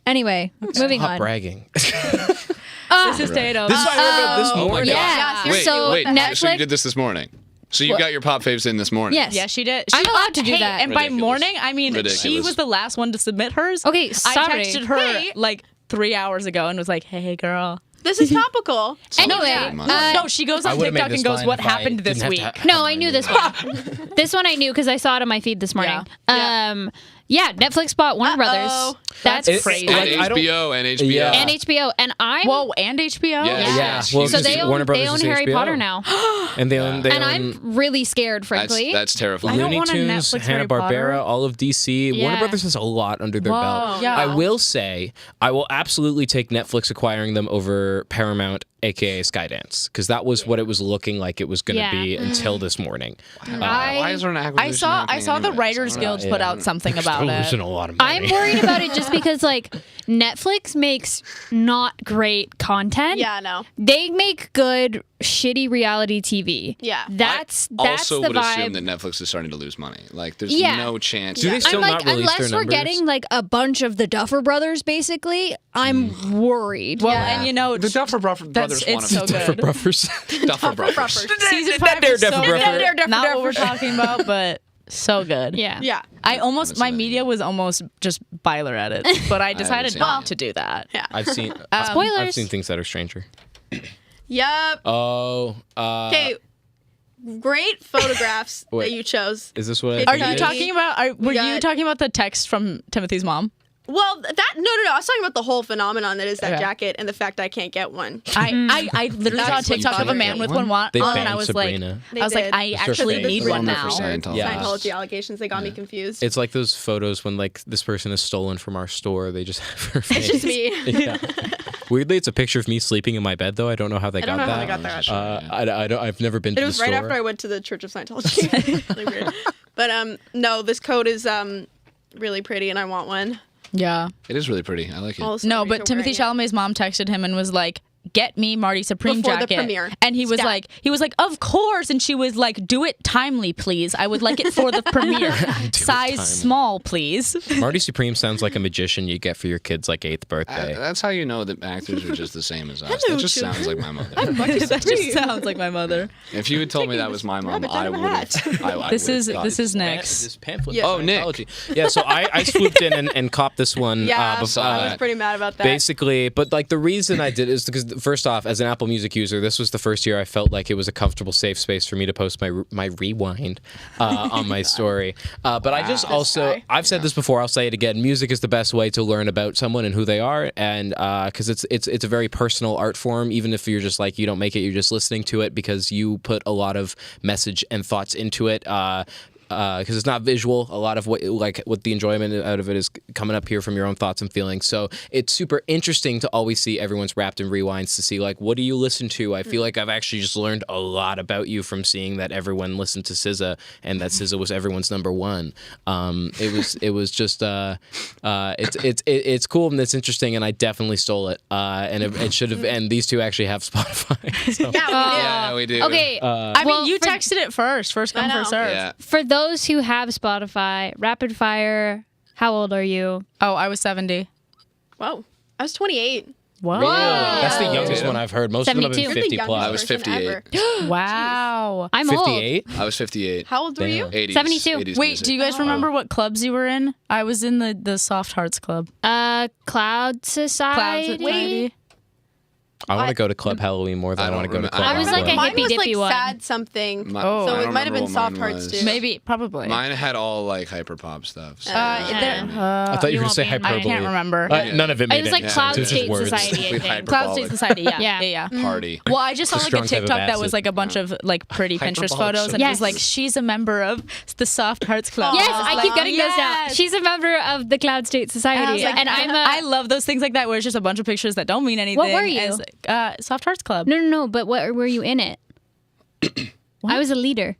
Anyway, moving Hot on. bragging. This is Tato. This is why I heard about this Oh my morning. God. Yeah. Wait, so wait. Netflix. So you did this morning. So you got your pop faves in this morning. Yes. Yeah, she did. I'm allowed to do Hey, that. And by Ridiculous. morning, I mean she Ridiculous. was the last one to submit hers. Okay, I sorry. texted her Hey. like 3 hours ago and was like, "Hey, girl." This is topical. Anyway, No, she goes I on would've made TikTok this and goes, line "What if I happened this didn't have week?" to no, I knew this one. This one I knew because I saw it on my feed this morning. Yeah, Netflix bought Warner Brothers. That's It's- crazy. Like, And I don't- HBO and HBO. Yeah. And HBO. And I'm Whoa, and HBO. Yeah. Yeah. Well, so because they own, Warner Brothers they own is Harry HBO. Potter now. And they own. They And own I'm really scared, frankly. That's terrifying. I don't Looney want a Tunes, Netflix Harry Potter. Hanna-Barbera, all of DC. Warner Yeah. Brothers has a lot under their belt. Yeah. I will say, I will absolutely take Netflix acquiring them over Paramount, aka Skydance, because that was what it was looking like it was going to Yeah. be until this morning. Why is there an acquisition? I saw the happening Writers anyways? Guild put out something about Still it. losing a lot of money. I'm worried about it just because, like, Netflix makes not great content. Yeah, no. They make good, shitty reality TV. Yeah. That's I that's also the would vibe. assume that Netflix is starting to lose money. Like, there's Yeah. no chance. Do they still I'm not like, release unless their we're numbers? getting like a bunch of the Duffer Brothers, basically, I'm worried. Well, and you know, The Duffer Brothers That's- want it's to so For good. buffers. Duffer Brothers. season That 5 is so Daredevil good. brother. Not what we're talking about, but so good. yeah. Yeah. I almost, my Honestly. media was almost just Byler edits, but I decided seen not it. to do that. Yeah. I've seen. Spoilers. I've seen things that are stranger. Yep. Oh. Okay. Great photographs Wait. that you chose. Is this what I Are Are think it you is? talking about, were you got- talking about the text from Timothy's mom? Well, that no. I was talking about the whole phenomenon that is that Okay. jacket and the fact I can't get one. I literally saw a That's what you TikTok of a thought man it with was. one on, They and banned I was Sabrina. They like, I was did. like, I It's actually fake. need This one is now. for Scientology. Yeah. Scientology allegations. They got me confused. It's like those photos when like this person is stolen from our store. They just have her face. It's just me. Yeah. Weirdly, it's a picture of me sleeping in my bed, though. I don't know how they don't got know how that. they got that. I don't. I've never been It to was the right store. after I went to the Church of Scientology. Really weird. But no, this coat is really pretty, and I want one. Yeah. It is really pretty. I like it. All the No, celebrities but are Timothy wearing it. Chalamet's mom texted him and was like, "Get me Marty Supreme Before the jacket." premiere. And he was Stat. like, "Of course." And she was like, "Do it timely, please. I would like it for the premiere. Size timely. small, please." Marty Supreme sounds like a magician you get for your kid's like 8th birthday. That's how you know that actors are just the same as us. Hello, That just children. sounds like my mother. That just sounds like my mother. If you had told me that was my mom, rabbit I out of a would hat. have. This is next. This pamphlet. Yeah. for Oh, Nick. Scientology. Yeah, so I swooped in and copped this one. Yeah, before, saw I was that. pretty mad about that. basically, but like the reason I did is because first off, as an Apple Music user, this was the first year I felt like it was a comfortable, safe space for me to post my rewind on my story. But I just also, I've said this before, I'll say it again. Music is the best way to learn about someone and who they are, and because it's a very personal art form. Even if you're just like you don't make it, you're just listening to it because you put a lot of message and thoughts into it. Because it's not visual. A lot of what the enjoyment out of it is coming up here from your own thoughts and feelings. So it's super interesting to always see everyone's Wrapped in Rewinds to see like, what do you listen to? I feel like I've actually just learned a lot about you from seeing that everyone listened to SZA and that SZA was everyone's number one. It was just it's cool and it's interesting, and I definitely stole it. And it should have. And these two actually have Spotify. So. Yeah, we do. Okay. I mean, you texted it first come, first serve. Yeah. For those who have Spotify, rapid fire, how old are you? Oh, I was 70. Whoa. I was 28. Whoa. That's the youngest one I've heard. Most of them have been 72. 50 You're the plus. I was youngest person 58. ever. Wow. I'm old. 58. I was 58. How old were you? 80s, 72. 80s Wait, music. do you guys remember what clubs you were in? I was in the Soft Hearts Club. Cloud Cloud Society. Society. I want to go to Club Halloween more than I I want to don't go to remember- Club I was don't like a remember. Mine hippie was dippy like one. sad something. My- Oh. I So don't it might have remember been what Soft mine Hearts was. too. Maybe, probably. Mine had all like hyper pop stuff. So. I thought you were going to say won't be in mine. I hyperbole. can't remember. None of it made It was like any Cloud sense. It was just State words. Society, I Complete think. Cloud State Society, yeah. Yeah. Yeah. Party. Well, I just saw It's a like a strong type of TikTok that acid. was like a bunch of like pretty Pinterest Hyperbolic photos, and it was Yes. like, she's a member of the Soft Hearts Club. Yes, was I like, keep getting those now. yes. She's a member of the Cloud State Society, and I'm a. I love those things like that where it's just a bunch of pictures that don't mean anything. were you? As, Soft Hearts Club. No, but what were you in it? I was a leader.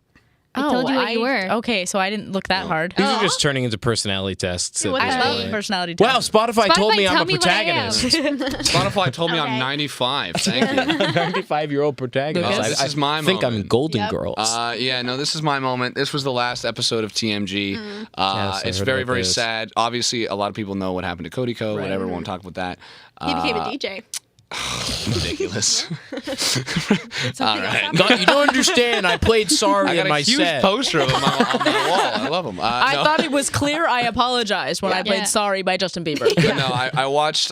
I told you what you were. Okay, so I didn't look that hard. These are just turning into personality tests. At what this I the love point. personality Wow, tests. Spotify told me Spotify, I'm tell a me what I am. protagonist. Spotify told me I'm Okay. 95. Thank you. 95-year-old protagonist. Lucas, this is my think I'm moment. Golden Yep. Girls. Yeah, no, this is my moment. This was the last episode of TMG. Yes, I It's heard very, about very this. sad. Obviously, a lot of people know what happened to Cody Co. Whatever, won't talk about that. He became a DJ. Ridiculous. All right. God, you don't understand. I played Sorry I got in a my huge set. poster of him on my wall. I love him. I no. thought it was clear I apologized when I played Yeah. Sorry by Justin Bieber. But no, I watched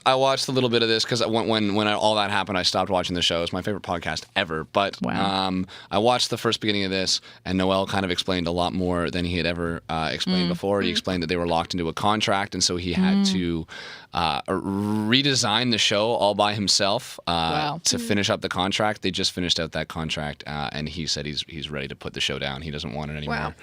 a little bit of this because when all that happened, I stopped watching the show. It's my favorite podcast ever. But Wow. I watched the first beginning of this, and Noel kind of explained a lot more than he had ever explained before. He explained that they were locked into a contract, and so he had to redesign the show all by himself to finish up the contract. They just finished out that contract, and he said he's ready to put the show down. He doesn't want it anymore. Wow.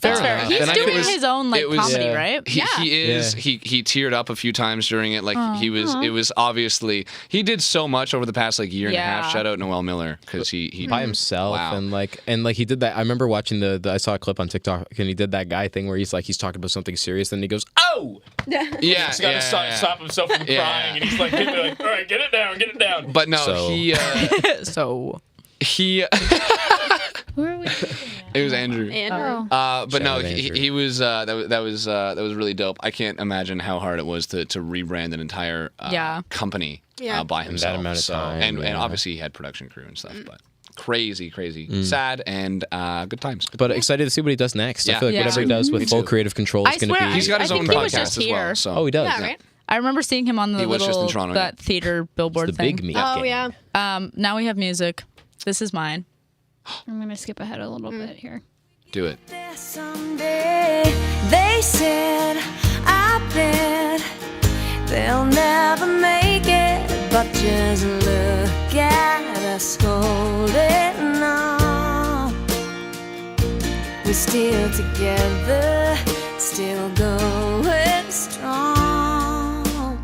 That's fair. He's And I doing think his own like it was- comedy, Yeah. right? He is. Yeah. He teared up a few times during it. Like he was. It was obviously he did so much over the past like year and a half. Yeah. Shout out Noel Miller because he By himself Wow. and like he did that. I remember watching the I saw a clip on TikTok and he did that guy thing where he's talking about something serious and he goes, "Oh!" Yeah, He's got to stop himself from Yeah. crying and he's like, all right, get it down. But no, So- So he Who are we? it was Andrew. Andrew. But Shout no, out he Andrew. was that was really dope. I can't imagine how hard it was to rebrand an entire company Yeah. by himself. amount of So- time, and yeah. obviously he had production crew and stuff. But crazy, sad and good times. But excited to see what he does next. I Yeah. feel like Yeah. whatever he does with Me full too. creative control is I going to swear, be. He's got his I own think he was podcast just as well. here. So Oh, he does. Yeah, right? I remember seeing him on the He was just in little Toronto, that theater billboard The thing. big meat. Oh, game. yeah. Now we have music. This is mine. I'm gonna skip ahead a little bit here. do it. Someday they said, I bet they'll never make it, but just look at us holding on. We're still together, still going strong.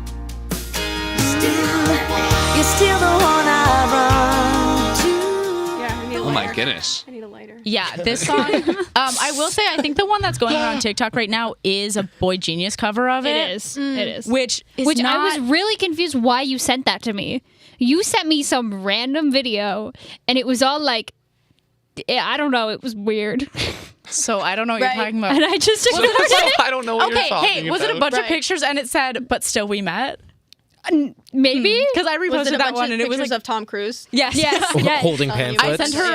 You're still the one I run to. Yeah, I need a Oh my lighter. goodness. I need a lighter. Yeah, this song. I will say, I think the one that's going around TikTok right now is a Boy Genius cover of it. It is. It is. Which is Which not, I was really confused why you sent that to me. You sent me some random video, and it was all like, I don't know. It was weird, So I don't know what Right. you're talking about. and I just ignored it. I don't know what you're Okay, talking hey, was it a about. bunch of Right. pictures and it said, "But still we met"? Maybe. Because I Was reposted it a that bunch one of and it was pictures like, of Tom Cruise? yes, Yes. Yes. Holding I pamphlets. sent her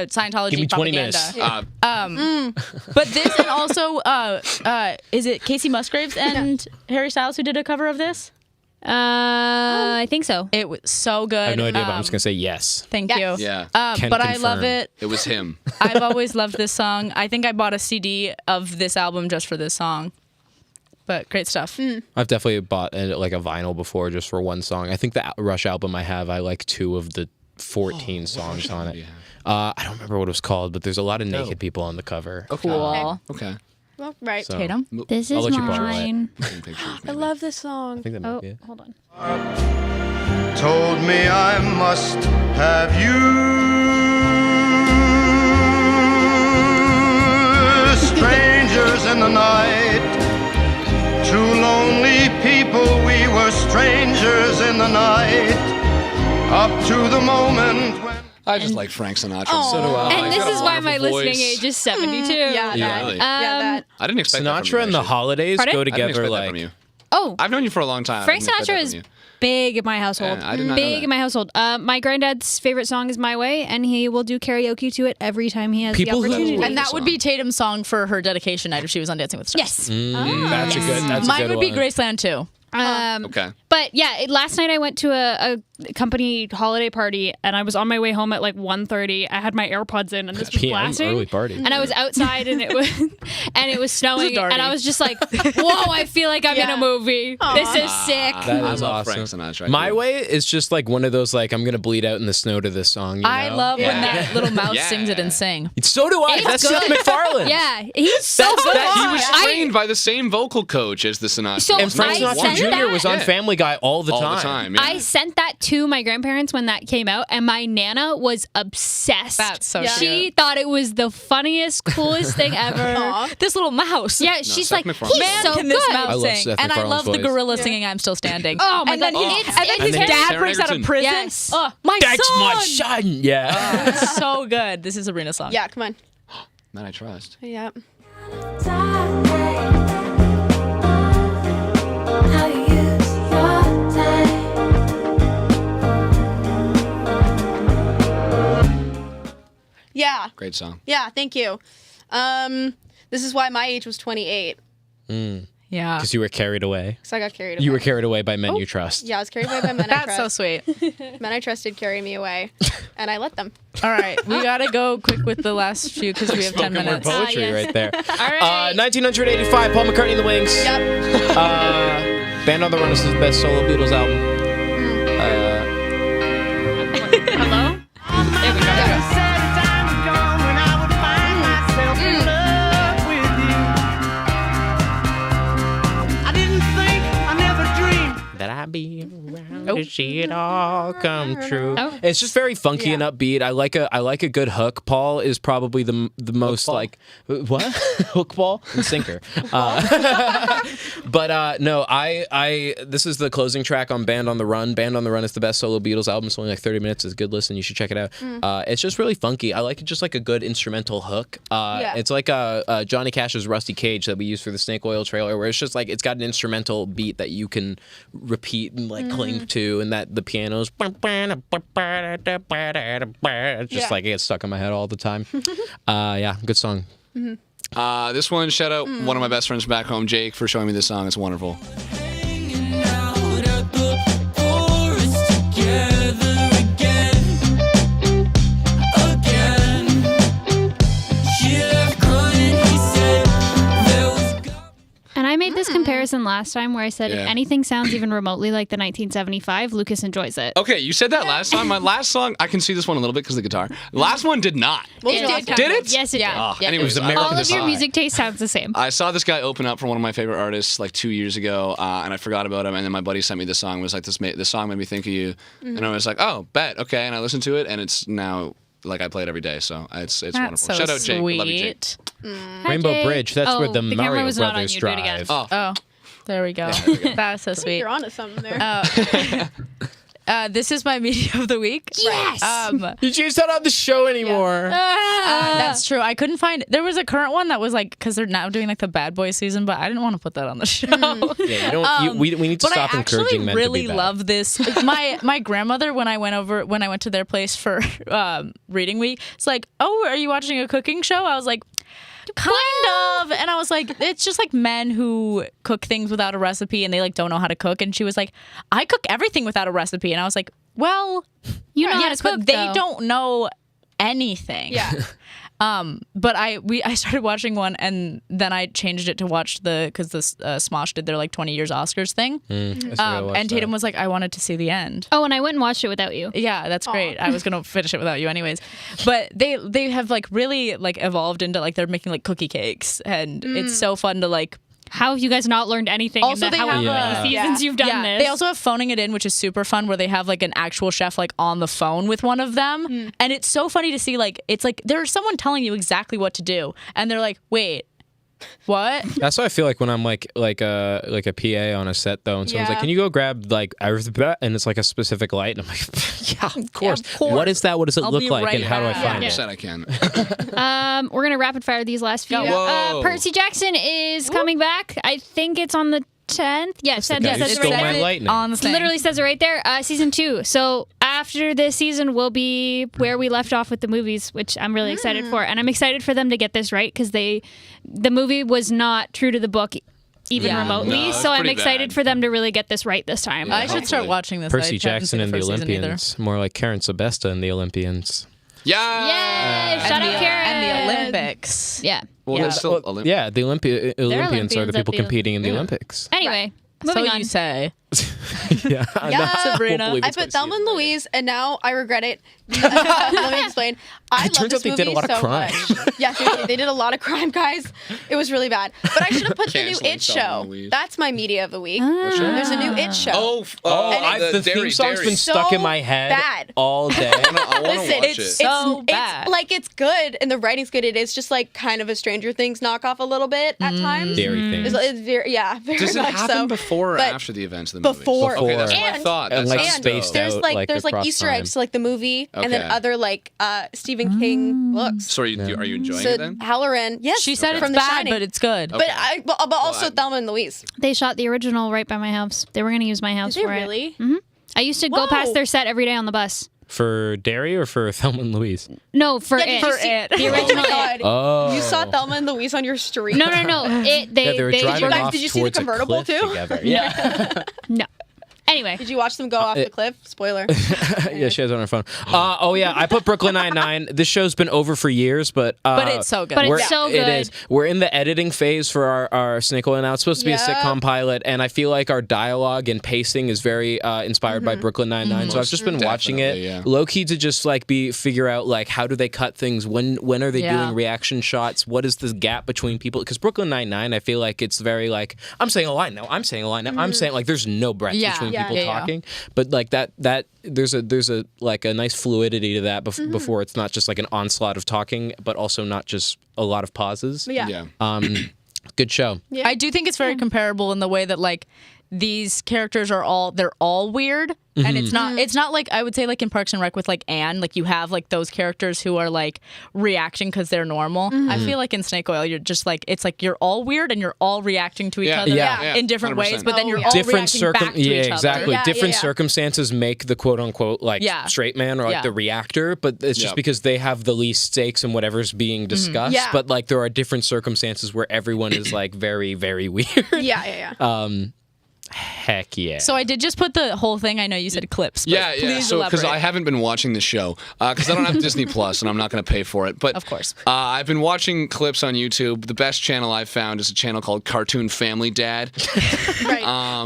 Scientology Give me 20 propaganda. minutes. But this and also, is it Casey Musgraves and Harry Styles who did a cover of this? I think so. It was so good. I have no idea, but I'm just gonna say yes. Thank Yes. you. Yeah. Can But I love confirm. it. It was him. I've always loved this song. I think I bought a CD of this album just for this song. But great stuff. I've definitely bought like a vinyl before just for one song. I think the Rush album I have, I like 2 of the 14 songs on it. I don't remember what it was called, but there's a lot of naked people on the cover. Cool. Okay. Well, right. So, Tatum? This I'll is let you borrow it. mine. Taking pictures, I maybe. love this song. I think that might Oh, be it. hold on. Told me I must have you. Strangers in the night, 2 lonely people, we were strangers in the night, up to the moment when I just like Frank Sinatra. So do I. And He's this got a is why my wonderful listening voice. age is 72. Yeah, Yeah, that. really. Yeah, that. I didn't expect that from you, Sinatra and the actually. holidays Pardon? go I didn't together expect that like from you. Oh, I've known you for a long time. Frank I didn't expect Sinatra that is from you. big in my household. Yeah, I did not know Big that. in my household. My granddad's favorite song is My Way, and he will do karaoke to it every time he has People the who- opportunity. And that would be Tatum's song for her dedication night if she was on Dancing with Stars. Yes. That's a good. That's a Mine good would be one. Graceland too. Okay. But yeah, last night I went to a company holiday party, and I was on my way home at like 1:30. I had my AirPods in, and this was PM blasting. early party. And I was outside, and it was snowing, darty. and I was just like, "Whoa! I feel like I'm in a movie. This is sick." That I is love awesome. Frank Sinatra. My Way is just like one of those like I'm gonna bleed out in the snow to this song. You know? I love when Yeah. that little mouse Yeah. sings it and sing. So do I. It's That's Seth good. MacFarlane. Yeah, he's so That's- good. that- He was I- trained by the same vocal coach as the Sinatra. So And Frank I Sinatra sent Jr. that- was on Yeah. Family Guy all the all time. the time. Yeah. I sent that to my grandparents when that came out, and my Nana was obsessed. That's so She cute. thought it was the funniest, coolest thing ever. This little mouse. Yeah, she's Seth like, MacFarlane. he's Man, so can this good. mouse I love sing? Seth And I MacFarlane's love the voice. gorilla singing "I'm Still Standing." Oh my and then God. he, It's- and then his it's- dad Taron breaks out of Egerton. prison. Yes. Oh, my That's son. my son. Yeah. It's so good. This is a Rena song. Yeah, come on. Man, I trust. Yeah. How you use your time. Yeah. Great song. Yeah, thank you. This is why my age was 28. Yeah. Because you were carried away. So I got carried away. You were carried away by men you trust. Yeah, I was carried away by men I That's so trust. sweet. Men I trusted carry me away, and I let them. All right, we gotta go quick with the last few because we have 10 Spoken word minutes. poetry yes. right there. All right. 1985, Paul McCartney and the Wings. Yep. Band on the Run is his best solo Beatles album. Hello? There we go. That I be around to see it all come true. Oh. It's just very funky and upbeat. I like a good hook. Paul is probably the most Paul. like what hook ball and sinker. But no, I this is the closing track on Band on the Run. Band on the Run is the best solo Beatles album. It's only like 30 minutes. It's a good listen. You should check it out. It's just really funky. I like it just like a good instrumental hook. It's like Johnny Cash's Rusty Cage that we used for the Snake Oil trailer, where it's just like it's got an instrumental beat that you can repeat and like cling to, and that the piano's it's just like it gets stuck in my head all the time. Yeah, good song. This one, shout out one of my best friends back home, Jake, for showing me this song. It's wonderful. And I made this comparison last time where I said Yeah. if anything sounds even remotely like the 1975, Lucas enjoys it. Okay, you said that last time. My last song, I can see this one a little bit because of the guitar. Last one did not. It Did it? Yes, it did. Oh, Yeah. anyways, It was I American All love of your this music taste sounds the same. I saw this guy open up for one of my favorite artists like 2 years ago, and I forgot about him. And then my buddy sent me this song. Was like this song made me think of you, and I was like, oh, bet, okay. And I listened to it, and it's now like I play it every day. So it's That's wonderful. so Shout out Jake. sweet. Love you, Jake. Rainbow Jake. Bridge. That's where the camera Mario was not on Brothers you. Do it again. drive. Oh, there we go. That's so sweet. You're onto something there. This is my media of the week. Yes! You choose not on the show anymore. That's true. I couldn't find. There was a current one that was like because they're now doing like the Bad Boy season, but I didn't want to put that on the show. Yeah, you don't. We need to But stop I encouraging actually men really to be bad. love this. My grandmother when I went to their place for reading week, it's like, oh, are you watching a cooking show? I was like, kind of. And I was like, it's just like men who cook things without a recipe and they like don't know how to cook. And she was like, I cook everything without a recipe. And I was like, well, You know how yes, to cook, but they though. don't know anything. Yeah. But I started watching one and then I changed it to watch because this Smosh did their like 20 years Oscars thing. And Tatum was like, I wanted to see the end. Oh, and I went and watched it without you. Yeah, that's great. I was gonna finish it without you anyways. But they have like really like evolved into like they're making like cookie cakes and it's so fun to like. How have you guys not learned anything Also, in the they how have many seasons you've done this? They also have phoning it in, which is super fun, where they have like an actual chef like on the phone with one of them, and it's so funny to see. Like it's like there's someone telling you exactly what to do, and they're like, "Wait, what?" That's what I feel like when I'm like a PA on a set though, and someone's like, Yeah. "Can you go grab like," and it's like a specific light, and I'm like, "Yeah, of course. What is that? What does it I'll look be like? right And how do I back. find I it?" said I can. We're gonna rapid fire these last few. Whoa. Percy Jackson is coming back. I think it's on the 10th. Yes, the 10th. guy It who says it stole right my there. lightning. On the thing. Literally says it right there. Season 2. So after this season will be where we left off with the movies, which I'm really excited for, and I'm excited for them to get this right because the movie was not true to the book. Even Yeah. remotely, No, it's so I'm pretty excited bad. for them to really get this right this time. I should start Hopefully. watching this. Percy I haven't Jackson seen and the first season either. Olympians, more like Karen Sebesta and the Olympians. Yeah. Yay! Shout out Karen And the Olympics. Yeah. Well, Yeah. there's still Olympics. Yeah, the Olympians are Olympians the at people the- competing in the Olympics. Anyway, So moving on. you say. Yeah, Yeah. Sabrina. I put Thelma and Louise, and now I regret it. Let me explain. I It love turns this out they movie did a lot of so crime. much. Yeah, seriously, they did a lot of crime, guys. It was really bad. But I should have put the new Canceling It Thelma show. and Louise. That's my media of the week. What's that? There's a new It show. Oh, the theme song's been stuck So in my head bad. all day. I want to Listen, watch it's it. so bad. It's like it's good and the writing's good. It is just like kind of a Stranger Things knockoff a little bit at times. Dairy things. It's very, yeah, very Does it much happen so. before or But after the events of the movie? before. Okay, that's what I And- thought. and, That like, sounds spaced dope. There's out, like like, there's like across Easter time. eggs to like the movie and then Okay. other like Stephen King books. So are you enjoying So it then? Halloran, yes, She said from it's The bad, Shining. but it's good. But but also Thelma and Louise. They shot the original right by my house. They were going to use my house Did they for really? it. I used to go past Whoa. their set every day on the bus. For Dairy or for Thelma and Louise? No, for Yeah, it. did you see- it. The original Oh my It. God. Oh. You saw Thelma and Louise on your street? No. It. They. Yeah, they were driving guys- off did you see the towards a convertible cliff too? together. Yeah, No. Anyway, Did you watch them go off the cliff? Spoiler. yeah, she has it on her phone. Oh yeah, I put Brooklyn Nine-Nine. This show's been over for years, but it's so good. But it's we're- so It good. is. We're in the editing phase for our Snake Oil now. It's supposed to be a Yeah. sitcom pilot, and I feel like our dialogue and pacing is very inspired by Brooklyn Nine-Nine. So I've just been watching it Definitely, yeah. low key to just like figure out like how do they cut things, when are they Yeah. doing reaction shots, what is the gap between people? Because Brooklyn Nine-Nine, I feel like it's very like I'm saying a line now, I'm saying a line now, I'm saying like there's no breath Yeah. between Yeah, people yeah, yeah. talking, but like that there's a like a nice fluidity to that before it's not just like an onslaught of talking, but also not just a lot of pauses. Yeah. Good show. Yeah. I do think it's very comparable in the way that like these characters are all weird and it's not like I would say like in Parks and Rec with like Anne, like you have like those characters who are like reacting because they're normal. I feel like in Snake Oil you're just like it's like you're all weird and you're all reacting to each Yeah. other Yeah. in different 100%. ways, but then you're Oh, yeah. all Different reacting back to each other. exactly. Yeah, Different yeah. circumstances make the quote unquote like Yeah. straight man or like Yeah. the reactor, but it's just Yep. because they have the least stakes in whatever's being discussed. Yeah. But like there are different circumstances where everyone is like very, very weird. Yeah. Heck yeah. So I did just put the whole thing. I know you said clips. But Yeah, yeah. Please So because elaborate. I haven't been watching the show because I don't have Disney Plus and I'm not going to pay for it. But Of course. I've been watching clips on YouTube. The best channel I've found is a channel called Cartoon Family Dad. Right.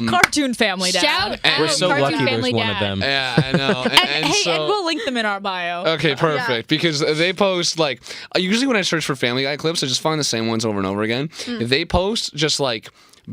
Cartoon Family Dad. shout out We're so Cartoon lucky there's Family one Dad. of them. Yeah, I know. And Hey, so, and we'll link them in our bio. Okay, perfect. Because they post like usually when I search for Family Guy clips, I just find the same ones over and over again. They post just like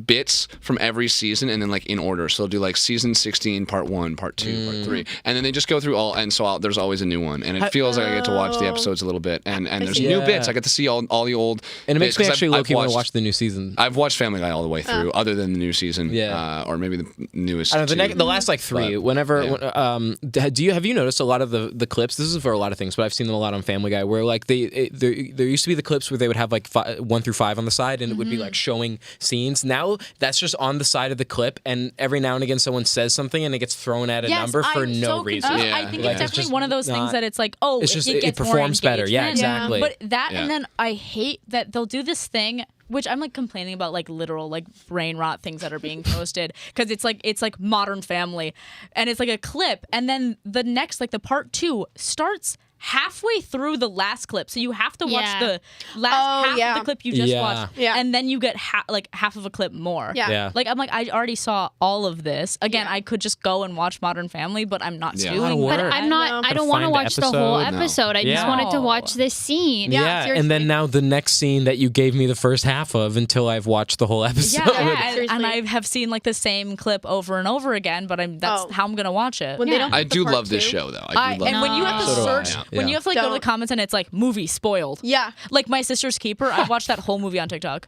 bits from every season and then like in order. So they'll do like season 16, part 1, part 2, part 3, and then they just go through all. And so there's always a new one, and it feels like I get to watch the episodes a little bit. And there's see. new Yeah. bits. I get to see all the old. And it makes bits, me 'cause actually I've low-key want to watched- watch the new season. I've watched Family Guy all the way through, other than the new season, Yeah. or maybe the newest. I don't know, two. the last like three. But, Whenever, yeah. have you noticed a lot of the clips? This is for a lot of things, but I've seen them a lot on Family Guy. Where like there used to be the clips where they would have like 1 through 5 on the side, and it would be like showing scenes. Now now that's just on the side of the clip, and every now and again someone says something and it gets thrown at a number for I'm no so reason. confused. Yeah. I think Like, it's it's definitely just one of those things not- that it's like, oh, It's just it it gets more performs better. Yeah, engagement. exactly. But that, Yeah. and then I hate that they'll do this thing, which I'm like complaining about, like literal like brain rot things that are being posted, because it's like Modern Family, and it's like a clip, and then the next, like the part 2 starts halfway through the last clip, so you have to watch Yeah. the last half yeah. of the clip you just Yeah. watched, Yeah. and then you get half of a clip more. Yeah. Yeah. Like I'm like, I already saw all of this. Again, I could just go and watch Modern Family, but I'm not Yeah. doing But that. But I'm not. I don't want to find the watch the whole episode. No. episode. I just Yeah. wanted to No. watch this scene. Yeah, and then seriously. now the next scene that you gave me the first half of until I've watched the whole episode. and Seriously. I have seen like the same clip over and over again, but that's Oh. how I'm gonna watch it. When they don't I put the do part love this 2. show though. I do love And it. when you have to So do I. search, Yeah. when you have to like go to the Don't. comments and it's like movie spoiled. Yeah. Like My Sister's Keeper, I watched that whole movie on TikTok.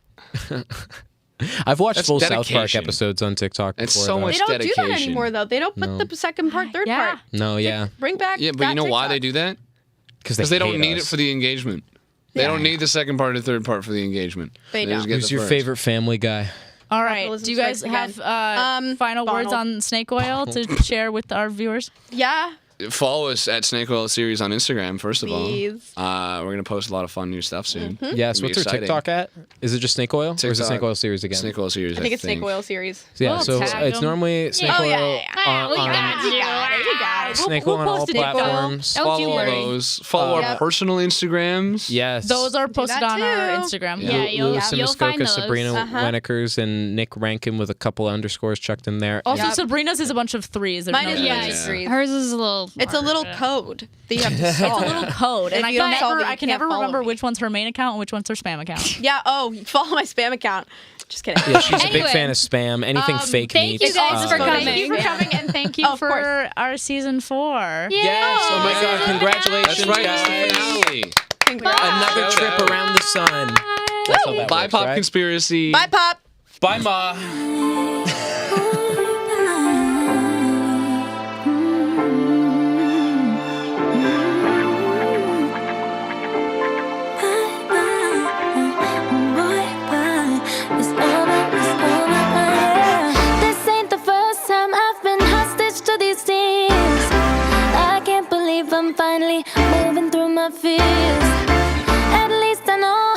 I've watched That's full South Park dedication. episodes on TikTok. It's before, so though. much They don't do that dedication. anymore though. They don't put the second part, third Yeah. part. No, yeah, Bring back. Yeah, but that you know why TikTok. they do that? because Because they don't hate need it us. for the engagement. They don't need the second part or third part for the engagement. They just don't. get Who's the your first. favorite Family Guy? All to right. listen Do you to guys it have again. final words Bonald. on snake oil to share with our viewers? Yeah. Follow us at Snake Oil Series on Instagram, first of Please. all. We're going to post a lot of fun new stuff soon. Yes. It'll be What's her exciting. TikTok at? Is it just Snake Oil, or is it TikTok. Snake Oil Series again? Snake Oil Series, I think it's Snake Oil series. Yeah. We'll So tag it's them. normally Snake Oh, Oil. yeah. On, we on- got you. We got it. Snake We'll Oil on all post it, Nick, though. platforms. Don't you Follow worry. those. Follow Yep. our personal Instagrams. Yes. Those are posted that on our too. Instagram. Yeah. Yeah, you'll, Lewis and you'll find Muskoka, those. Sabrina Wenekers, and Nick Rankin with a couple of underscores chucked in there. Also, Yep. Sabrina's is a bunch of threes. There's Mine no is Yeah, one yeah. series. Hers is a little. It's a little code that you have to solve. It's a little code, and If I you can don't solve never, it, you I can can't never follow remember me. which one's her main account and which one's her spam account. Yeah. Oh, follow my spam account. Just kidding. Yeah, she's a big Anyway, fan of spam. Anything fake thank meats. you guys for coming. Thank you for coming, and thank you Oh, of for course. our season 4. Yes. Oh my God! Congratulations, That's right. guys. It's the finale. Congrats. Another Shout trip out. around the sun. That's how that Bye, works, Pop right? Conspiracy. Bye, Pop. Bye, Ma. This ain't the first time I've been hostage to these tears. I can't believe I'm finally moving through my fears. At least I know